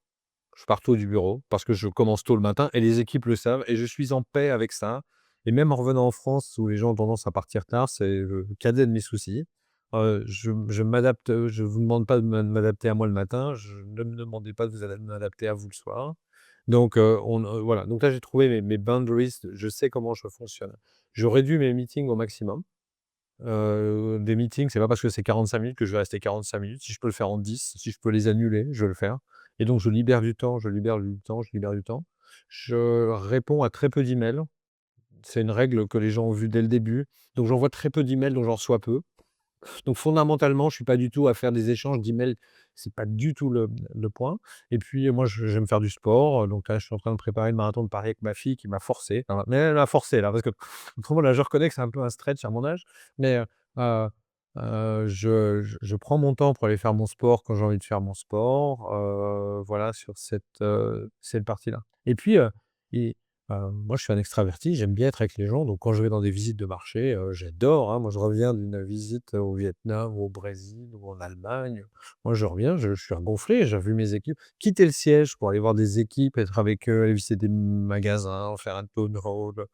Je pars tôt du bureau parce que je commence tôt le matin et les équipes le savent et je suis en paix avec ça et même en revenant en France où les gens ont tendance à partir tard, c'est le cadet de mes soucis. Je m'adapte, je vous demande pas de m'adapter à moi le matin, je ne me demandez pas de m'adapter à vous le soir. Donc voilà, donc là j'ai trouvé mes boundaries, je sais comment je fonctionne. Je réduis mes meetings au maximum. Des meetings, c'est pas parce que c'est 45 minutes que je vais rester 45 minutes. Si je peux le faire en 10, si je peux les annuler, je vais le faire et donc je libère du temps, je libère du temps, je libère du temps. Je réponds à très peu d'emails. C'est une règle que les gens ont vue dès le début. Donc j'envoie très peu d'emails, donc j'en reçois peu. Donc fondamentalement, je suis pas du tout à faire des échanges d'emails, c'est pas du tout le point et puis moi j'aime faire du sport, donc là je suis en train de préparer le marathon de Paris avec ma fille qui m'a forcé, mais elle m'a forcé là parce que autrement là je reconnais que c'est un peu un stretch à mon âge, mais heu je prends mon temps pour aller faire mon sport quand j'ai envie de faire mon sport, voilà sur cette partie-là et puis, Moi, je suis un extraverti, j'aime bien être avec les gens, donc quand je vais dans des visites de marché, j'adore, hein. Moi, je reviens d'une visite au Vietnam ou au Brésil ou en Allemagne. Moi, je reviens, je suis regonflé, j'ai revu mes équipes. Quitter le siège pour aller voir des équipes, être avec eux, aller visiter des magasins, faire un tour de rôle.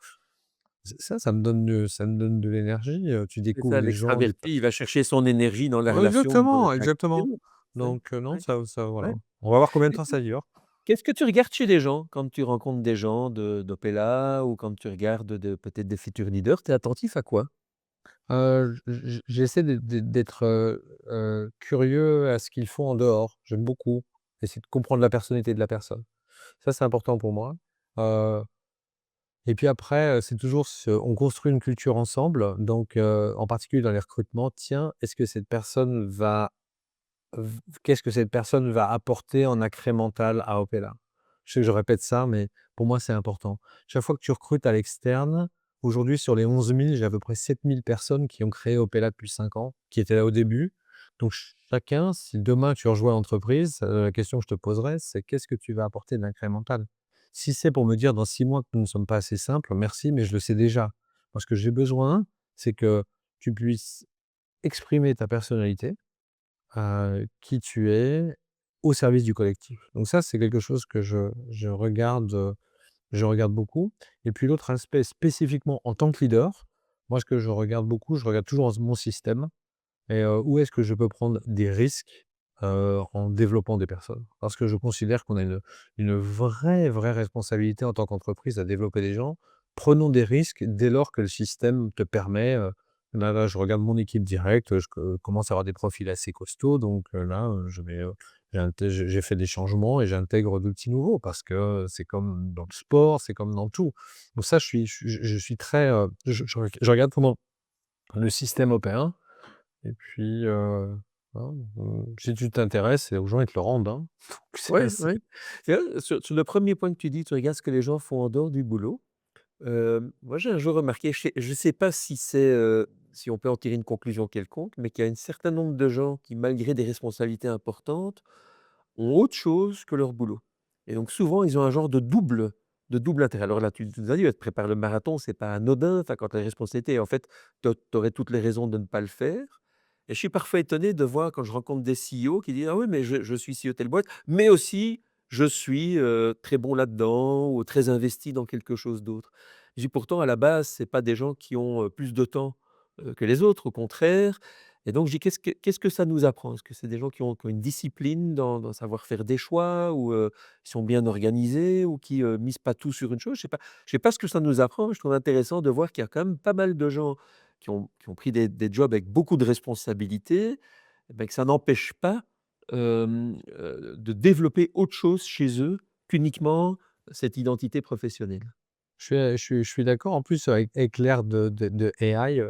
Ça me donne de l'énergie, tu C'est découvres ça, les gens, les l'extraverti, il va chercher son énergie dans la ouais, relation, exactement, avec les exactement. autres. Ouais, Donc non, ouais, ça voilà. ouais. On va voir combien de Et temps ça dure. qu'est-ce que tu regardes chez les gens quand tu rencontres des gens d'Opella ou quand tu regardes peut-être des futurs leaders? Tu es attentif à quoi? J'essaie d'être, curieux à ce qu'ils font en dehors. J'aime beaucoup essayer de comprendre la personnalité de la personne. Ça, c'est important pour moi. Heu et puis après, c'est toujours on construit une culture ensemble, donc en particulier dans les recrutements. Tiens, est-ce que cette personne va qu'est-ce que cette personne va apporter en incrémental à Opella? Je sais que je répète ça, mais pour moi, c'est important. Chaque fois que tu recrutes à l'externe, aujourd'hui, sur les 11 000, j'ai à peu près 7 000 personnes qui ont créé Opella depuis 5 ans, qui étaient là au début. Donc chacun, si demain tu rejoins l'entreprise, la question que je te poserai, c'est: «Qu'est-ce que tu vas apporter d'incrémental?» Si c'est pour me dire dans 6 mois que nous ne sommes pas assez simples, merci, mais je le sais déjà. Moi, ce que j'ai besoin, c'est que tu puisses exprimer ta personnalité, qui tu es au service du collectif. Donc ça, c'est quelque chose que je regarde beaucoup. Et puis l'autre aspect spécifiquement en tant que leader, moi ce que je regarde beaucoup, je regarde toujours mon système et où est-ce que je peux prendre des risques, en développant des personnes? Parce que je considère qu'on a une vraie responsabilité en tant qu'entreprise à développer des gens. Prenons des risques dès lors que le système te permet, là, je regarde mon équipe directe, je commence à avoir des profils assez costauds, donc là, je vais, j'ai fait des changements et j'intègre d'outils nouveaux parce que, c'est comme dans le sport, c'est comme dans tout. Donc ça, je suis très, je regarde comment le système opère et puis, hein, si tu t'intéresses aux gens, ils te le rendent, hein. Donc c'est Ouais, assez ouais. C'est vrai, sur le premier point que tu dis, tu regardes ce que les gens font en dehors du boulot. Moi, j'ai un jour remarqué, je sais pas si si on peut en tirer une conclusion quelconque, mais qu'il y a un certain nombre de gens qui, malgré des responsabilités importantes, ont autre chose que leur boulot. Et donc souvent, ils ont un genre de double intérêt. Alors là, tu nous as dit: «Ouais, tu prépares le marathon, c'est pas anodin, enfin, quand tu as des responsabilités, en fait, tu aurais toutes les raisons de ne pas le faire». Et je suis parfois étonné de voir quand je rencontre des CEO qui disent: «Ah oui, mais je suis CEO de telle boîte, mais aussi je suis, très bon là-dedans ou très investi dans quelque chose d'autre». Je dis: «Pourtant, à la base, c'est pas des gens qui ont, plus de temps, que les autres, au contraire». Et donc je dis: «Qu'est-ce que ça nous apprend? Est-ce que c'est des gens qui ont une discipline dans savoir faire des choix ou, qui sont bien organisés ou qui, misent pas tout sur une chose?» Je sais pas ce que ça nous apprend, mais je trouve intéressant de voir qu'il y a quand même pas mal de gens qui ont pris des jobs avec beaucoup de responsabilités, et que ça n'empêche pas, de développer autre chose chez eux qu'uniquement cette identité professionnelle. je suis d'accord. En plus, avec l'ère de AI,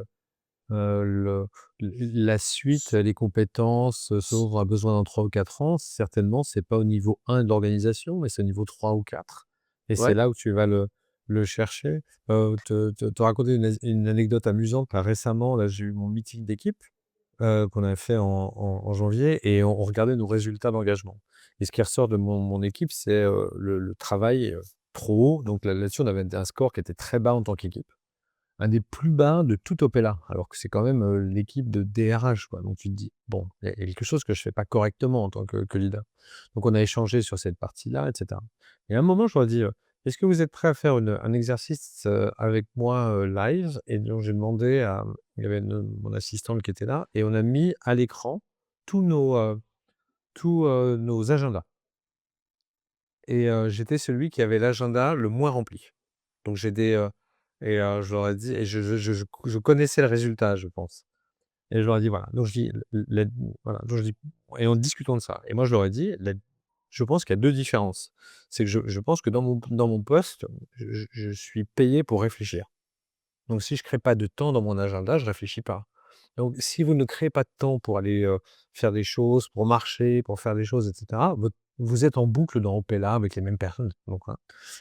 le la suite, les compétences, ce dont on a besoin dans 3 ou 4 ans, certainement, c'est pas au niveau 1 de l'organisation, mais c'est au niveau 3 ou 4 et c'est Ouais, là où tu vas le chercher. Te raconter une anecdote amusante, là, récemment, là, j'ai eu mon meeting d'équipe, qu'on a fait en janvier et on regardait nos résultats d'engagement et ce qui ressort de mon équipe, c'est, le travail, trop haut. Donc là-dessus, on avait un score qui était très bas en tant qu'équipe. Un des plus bas de toute Opella, alors que c'est quand même, l'équipe de DRH, quoi. Donc tu te dis: «Bon, il y a quelque chose que je fais pas correctement en tant que leader». Donc on a échangé sur cette partie-là et cetera et à un moment, je leur ai dit: «Est-ce que vous êtes prêts à faire un exercice, avec moi, live?» Et donc j'ai demandé à il y avait mon assistante qui était là et on a mis à l'écran tous nos agendas et j'étais celui qui avait l'agenda le moins rempli. Donc j'ai des, et je leur ai dit et je connaissais le résultat, je pense et je leur ai dit: «Voilà». Donc je dis: «La» voilà, donc je dis et en discutant de ça et moi je leur ai dit: Je pense qu'il y a 2 différences. C'est que je pense que dans mon poste, je suis payé pour réfléchir. Donc si je crée pas de temps dans mon agenda, je réfléchis pas. Donc si vous ne créez pas de temps pour aller, faire des choses, pour marcher, pour faire des choses et cetera, vous êtes en boucle dans Opella avec les mêmes personnes. Donc voilà.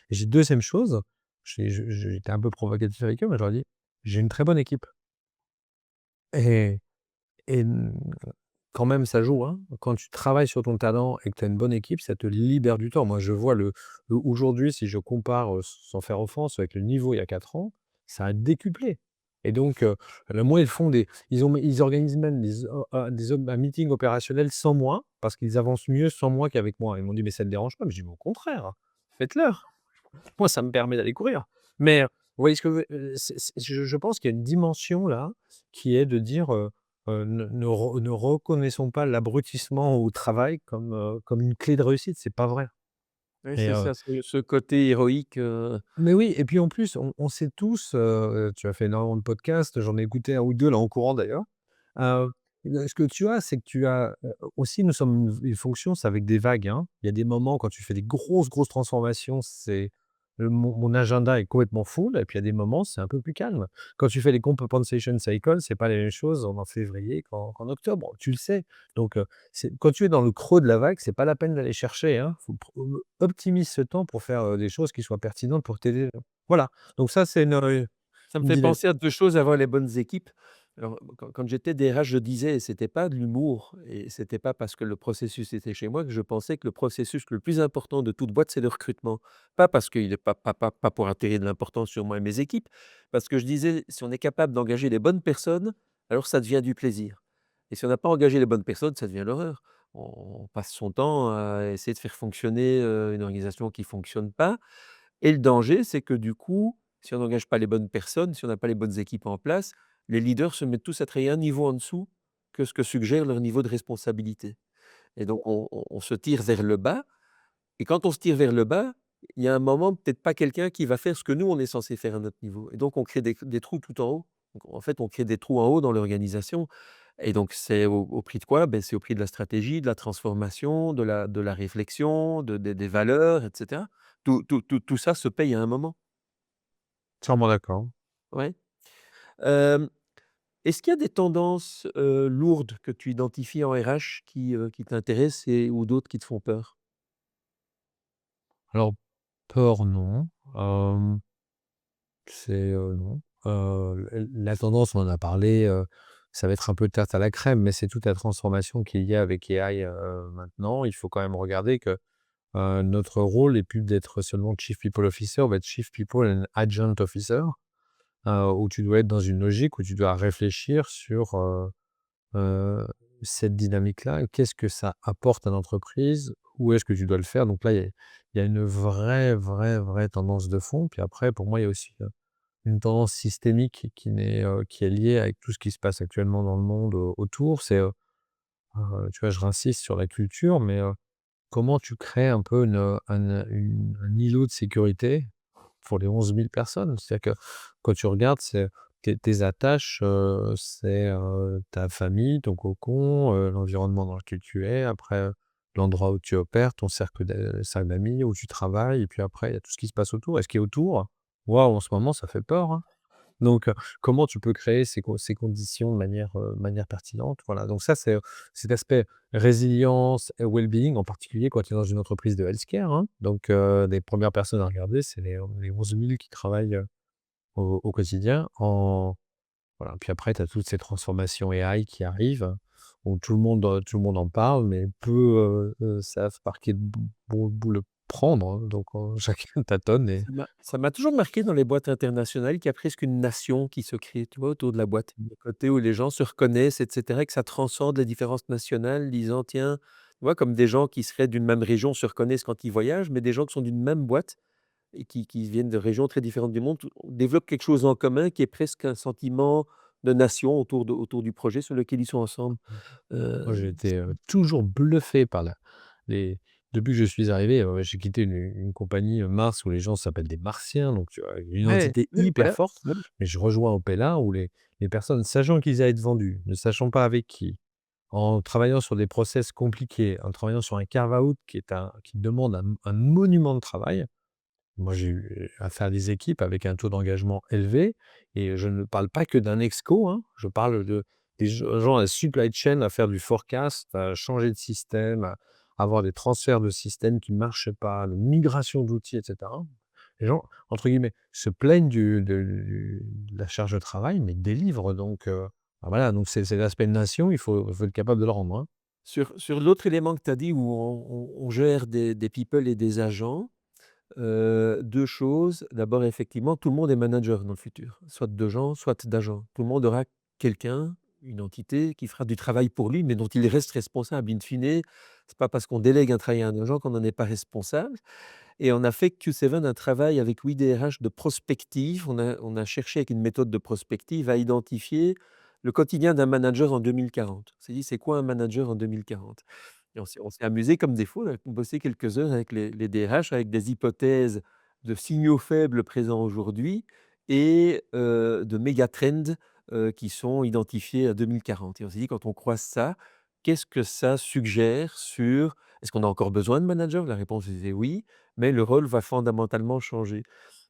Et j'ai 2e chose, j'étais un peu provocatif avec eux, mais je leur ai dit: «J'ai une très bonne équipe et et quand même ça joue, hein. Quand tu travailles sur ton talent et que tu as une bonne équipe, ça te libère du temps. Moi, je vois aujourd'hui, si je compare, sans faire offense, avec le niveau il y a 4 ans, ça a décuplé et donc là, moi, ils organisent même un meeting opérationnel sans moi, parce qu'ils avancent mieux sans moi qu'avec moi. Ils m'ont dit: «Mais ça ne te dérange pas?» Mais je dis: «Mais au contraire, faites-le. Moi, ça me permet d'aller courir». Mais vous voyez ce que je pense qu'il y a une dimension là, qui est de dire, ne reconnaissons pas l'abrutissement au travail comme une clé de réussite, c'est pas vrai Oui, et c'est ça, ce côté héroïque, mais oui et puis en plus, on sait tous, tu as fait énormément de podcasts, j'en ai écouté un ou 2 là en courant d'ailleurs. Heu, ce que tu as, c'est que tu as, aussi nous sommes une fonction, c'est avec des vagues, hein. Il y a des moments quand tu fais des grosses, grosses transformations, c'est mon agenda est complètement full et puis il y a des moments, c'est un peu plus calme. Quand tu fais les compensation cycles, c'est pas la même chose en février qu'en octobre, tu le sais. Donc c'est quand tu es dans le creux de la vague, c'est pas la peine d'aller chercher, hein. Faut optimise ce temps pour faire, des choses qui soient pertinentes pour t'aider. Voilà, donc ça c'est ça me une fait dynamique. penser à 2 choses, avoir les bonnes équipes. Alors, quand j'étais DRH, je disais, et c'était pas de l'humour et c'était pas parce que le processus était chez moi, que je pensais que le processus le plus important de toute boîte, c'est le recrutement. Pas parce qu'il est pas pour attirer de l'importance sur moi et mes équipes, parce que je disais: «Si on est capable d'engager les bonnes personnes, alors ça devient du plaisir, et si on n'a pas engagé les bonnes personnes, ça devient l'horreur». On passe son temps à essayer de faire fonctionner, une organisation qui fonctionne pas, et le danger, c'est que du coup, si on n'engage pas les bonnes personnes, si on n'a pas les bonnes équipes en place, les leaders se mettent tous à travailler un niveau en dessous que ce que suggère leur niveau de responsabilité. Et donc on se tire vers le bas, et quand on se tire vers le bas, il y a un moment, peut-être pas quelqu'un qui va faire ce que nous, on est censé faire à notre niveau. Et donc on crée des trous tout en haut. Donc en fait, on crée des trous en haut dans l'organisation, et donc c'est au prix de quoi? Ben c'est au prix de la stratégie, de la transformation, de la réflexion, des valeurs, et cetera. Tout ça se paye à un moment. Entièrement d'accord. Ouais. Hem, Est-ce qu'il y a des tendances, lourdes que tu identifies en RH qui t'intéressent, ou d'autres qui te font peur? Alors peur non, non, la tendance, on en a parlé, ça va être un peu tarte à la crème, mais c'est toute la transformation qu'il y a avec AI, maintenant. Il faut quand même regarder que, notre rôle est plus d'être seulement Chief People Officer, on va être Chief People and Agent Officer, où tu dois être dans une logique où tu dois réfléchir sur, Heu, cette dynamique-là, qu'est-ce que ça apporte à l'entreprise? Où est-ce que tu dois le faire? Donc là, il y a une vraie, vraie, vraie tendance de fond. Puis après, pour moi, il y a aussi, une tendance systémique qui est liée avec tout ce qui se passe actuellement dans le monde, autour. Tu vois, je réinsiste sur la culture, mais, comment tu crées un peu un îlot de sécurité pour les 11 000 personnes. C'est-à-dire que quand tu regardes, c'est tes attaches, c'est, ta famille, ton cocon, l'environnement dans lequel tu es, après, l'endroit où tu opères, ton cercle d'amis, où tu travailles et puis après, il y a tout ce qui se passe autour et ce qui est autour, waouh, en ce moment, ça fait peur, hein. Donc, comment tu peux créer ces conditions de manière pertinente? Voilà, donc ça, c'est, cet aspect résilience et well-being, en particulier quand tu es dans une entreprise de healthcare, hein. Donc, les premières personnes à regarder, c'est les 11 000 qui travaillent, au quotidien voilà, puis après tu as toutes ces transformations AI qui arrivent, où tout le monde en parle, mais peu, savent par quel bout le prendre, hein. Donc, chacun tâtonne et Ça m'a toujours marqué dans les boîtes internationales qu'il y a presque une nation qui se crée, tu vois, autour de la boîte. Le côté où les gens se reconnaissent, et cetera, et que ça transcende les différences nationales, disant: «Tiens», tu vois, comme des gens qui seraient d'une même région se reconnaissent quand ils voyagent, mais des gens qui sont d'une même boîte et qui viennent de régions très différentes du monde, on développe quelque chose en commun qui est presque un sentiment de nation autour du projet sur lequel ils sont ensemble. moi, j'ai C'est été, toujours bluffé par les depuis que je suis arrivé, j'ai quitté une compagnie, Mars, où les gens s'appellent des Martiens, donc tu vois, une ouais, identité ouais, hyper voilà, forte. ouais. Mais je rejoins Opella où les personnes, sachant qu'ils allaient être vendus, ne sachant pas avec qui, en travaillant sur des process compliqués, en travaillant sur un carve-out qui demande un monument de travail. Moi, j'ai eu affaire à des équipes avec un taux d'engagement élevé et je ne parle pas que d'un exco, hein. Je parle des gens à la supply chain, à faire du forecast, à changer de système, à avoir des transferts de systèmes qui ne marchaient pas, de migration d'outils et cetera. Les gens, entre guillemets, se plaignent de la charge de travail, mais délivrent donc, Bah, voilà, donc c'est l'aspect nation, il faut être capable de le rendre, hein. Sur l'autre élément que tu as dit où on gère des people et des agents, 2 choses. D'abord, effectivement, tout le monde est manager dans le futur, soit de gens, soit d'agents. Tout le monde aura quelqu'un, une entité qui fera du travail pour lui, mais dont il reste responsable. In fine, c'est pas parce qu'on délègue un travail à un agent qu'on n'en est pas responsable. Et on a fait Q7 un travail avec 8 DRH de prospective. On a cherché avec une méthode de prospective à identifier le quotidien d'un manager en 2040. On s'est dit: «C'est quoi un manager en 2040?» Et on s'est amusé comme des fous. On a bossé quelques heures avec les DRH avec des hypothèses de signaux faibles présents aujourd'hui et de méga trends, qui sont identifiés à 2040. Et on s'est dit: «Quand on croise ça, qu'est-ce que ça suggère sur est-ce qu'on a encore besoin de managers?» La réponse était oui, mais le rôle va fondamentalement changer.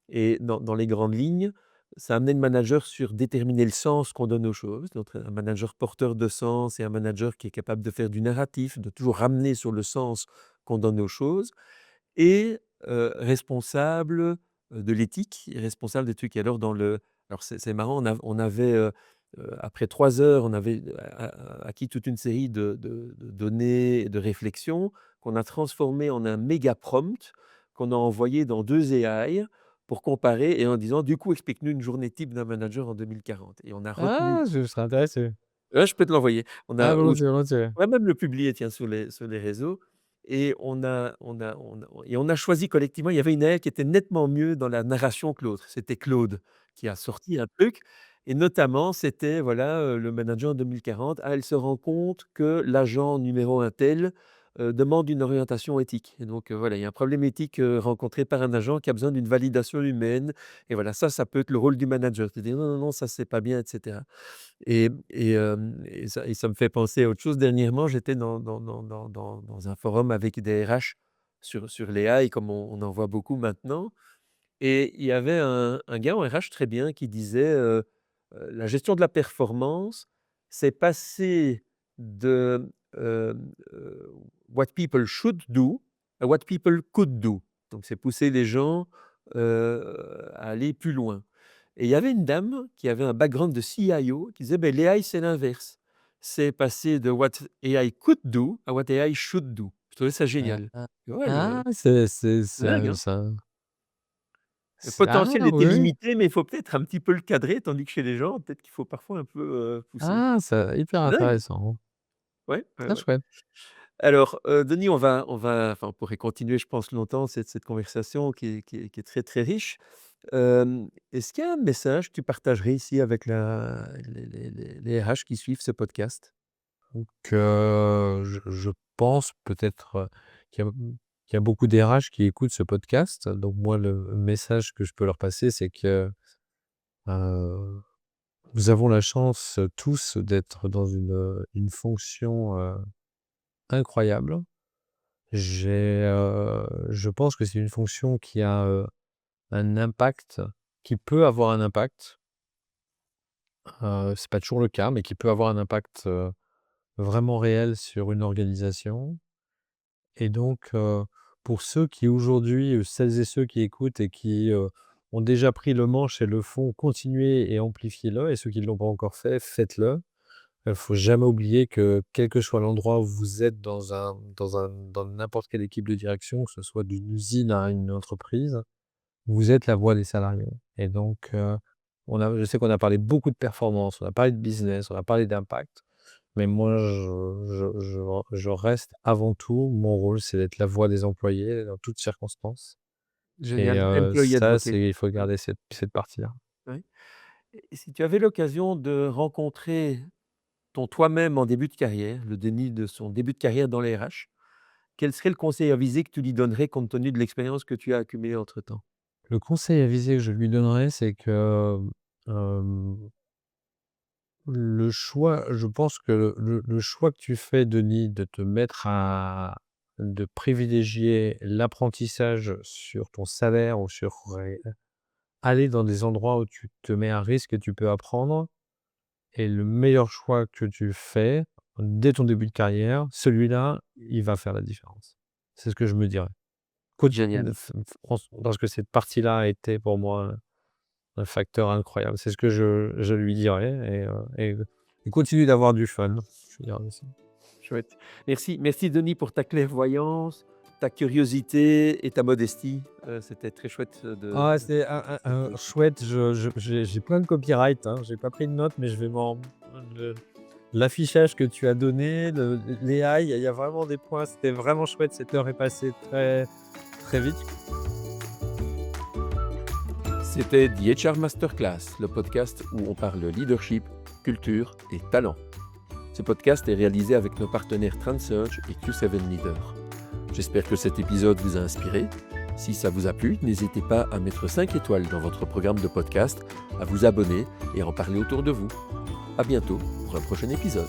Et dans les grandes lignes, ça a amené le manager sur déterminer le sens qu'on donne aux choses. Donc un manager porteur de sens et un manager qui est capable de faire du narratif, de toujours ramener sur le sens qu'on donne aux choses et responsable, de l'éthique et responsable des trucs. Et alors alors c'est marrant, on avait, après 3 heures, on avait acquis toute une série de données et de réflexions qu'on a transformées en un méga prompt qu'on a envoyé dans 2 AI pour comparer et en disant: «Du coup, explique-nous une journée type d'un manager en 2040». Et on a retenu Ah! Je serais intéressé. ouais, je peux te l'envoyer. On Ah a volontiers, volontiers. Ouais, même le publier, tiens, sur les réseaux. Et on a choisi collectivement, il y avait une AI qui était nettement mieux dans la narration que l'autre. C'était Claude qui a sorti un truc et notamment c'était voilà, le manager en 2040. Ah, elle se rend compte que l'agent numéro un tel, demande une orientation éthique et donc voilà, il y a un problème éthique, rencontré par un agent qui a besoin d'une validation humaine et voilà, ça peut être le rôle du manager. De dire: «Non, non, non, ça c'est pas bien» et cetera. Et ça me fait penser à autre chose. Dernièrement, j'étais dans un forum avec des RH sur les AI, comme on en voit beaucoup maintenant. Et il y avait un gars en RH très bien qui disait, «La gestion de la performance, c'est passer de, what people should do à what people could do». Donc c'est pousser les gens, à aller plus loin. Et il y avait une dame qui avait un background de CIO qui disait: «Beh, l'AI, c'est l'inverse. C'est passer de what AI could do à what AI should do». Je trouvais ça Ah, génial. ah. Tu vois Ah! le C'est dingue, un hein? ça Le ah potentiel était oui! limité, mais il faut peut-être un petit peu le cadrer, tandis que chez les gens, peut-être qu'il faut parfois un peu, pousser. Ah, c'est hyper C'est dingue. intéressant. Ouais, ouais, Très ouais. chouette. Alors, Denis, on pourrait continuer, je pense, longtemps cette conversation qui est très, très riche. Est-ce qu'il y a un message que tu partagerais ici avec les RH qui suivent ce podcast? Que je pense peut-être, qu'il y a beaucoup d'RH qui écoutent ce podcast. Donc moi, le message que je peux leur passer, c'est que, heu, nous avons la chance, tous d'être dans une fonction, incroyable. Je pense que c'est une fonction qui a, un impact, qui peut avoir un impact, c'est pas toujours le cas, mais qui peut avoir un impact, vraiment réel sur une organisation. Et donc, pour ceux qui aujourd'hui, celles et ceux qui écoutent et qui, ont déjà pris le manche et le font, continuez et amplifiez-le, et ceux qui ne l'ont pas encore fait, faites-le. Faut jamais oublier que quel que soit l'endroit où vous êtes dans n'importe quelle équipe de direction, que ce soit d'une usine à une entreprise, vous êtes la voix des salariés. Et donc, je sais qu'on a parlé beaucoup de performance, on a parlé de business, on a parlé d'impact. Mais moi, je reste avant tout, mon rôle, c'est d'être la voix des employés dans toutes circonstances. Et Génial, employee ça, advocate. c'est il faut Ouais, garder cette partie-là. ouais. Et si tu avais l'occasion de rencontrer ton toi-même en début de carrière, le Denis de son début de carrière dans les RH, quel serait le conseil avisé que tu lui donnerais compte tenu de l'expérience que tu as accumulée entre-temps? Le conseil avisé que je lui donnerais, c'est que, le choix je pense que le choix que tu fais, Denis, de privilégier l'apprentissage sur ton salaire ou sur aller dans des endroits où tu te mets à risque et tu peux apprendre. Et le meilleur choix que tu fais, dès ton début de carrière, celui-là, il va faire la différence. C'est ce que je me dirais. Génial. Parce que cette partie-là a été pour moi un facteur incroyable. C'est ce que je lui dirais. et continue d'avoir du fun. Je veux dire ça. Chouette. Merci Denis pour ta clairvoyance, ta curiosité et ta modestie. C'était très chouette Ah, de c'est d'écouter. chouette, j'ai plein de copyright, hein. J'ai pas pris de notes, mais je vais le l'affichage que tu as donné, les haies, il y a vraiment des points, c'était vraiment chouette. Cette heure est passée très, très vite. C'était The HR Masterclass, le podcast où on parle leadership, culture et talent. Ce podcast est réalisé avec nos partenaires TransSearch et Q7 Leader. J'espère que cet épisode vous a inspiré. Si ça vous a plu, n'hésitez pas à mettre 5 étoiles dans votre programme de podcast, à vous abonner et à en parler autour de vous. À bientôt pour un prochain épisode.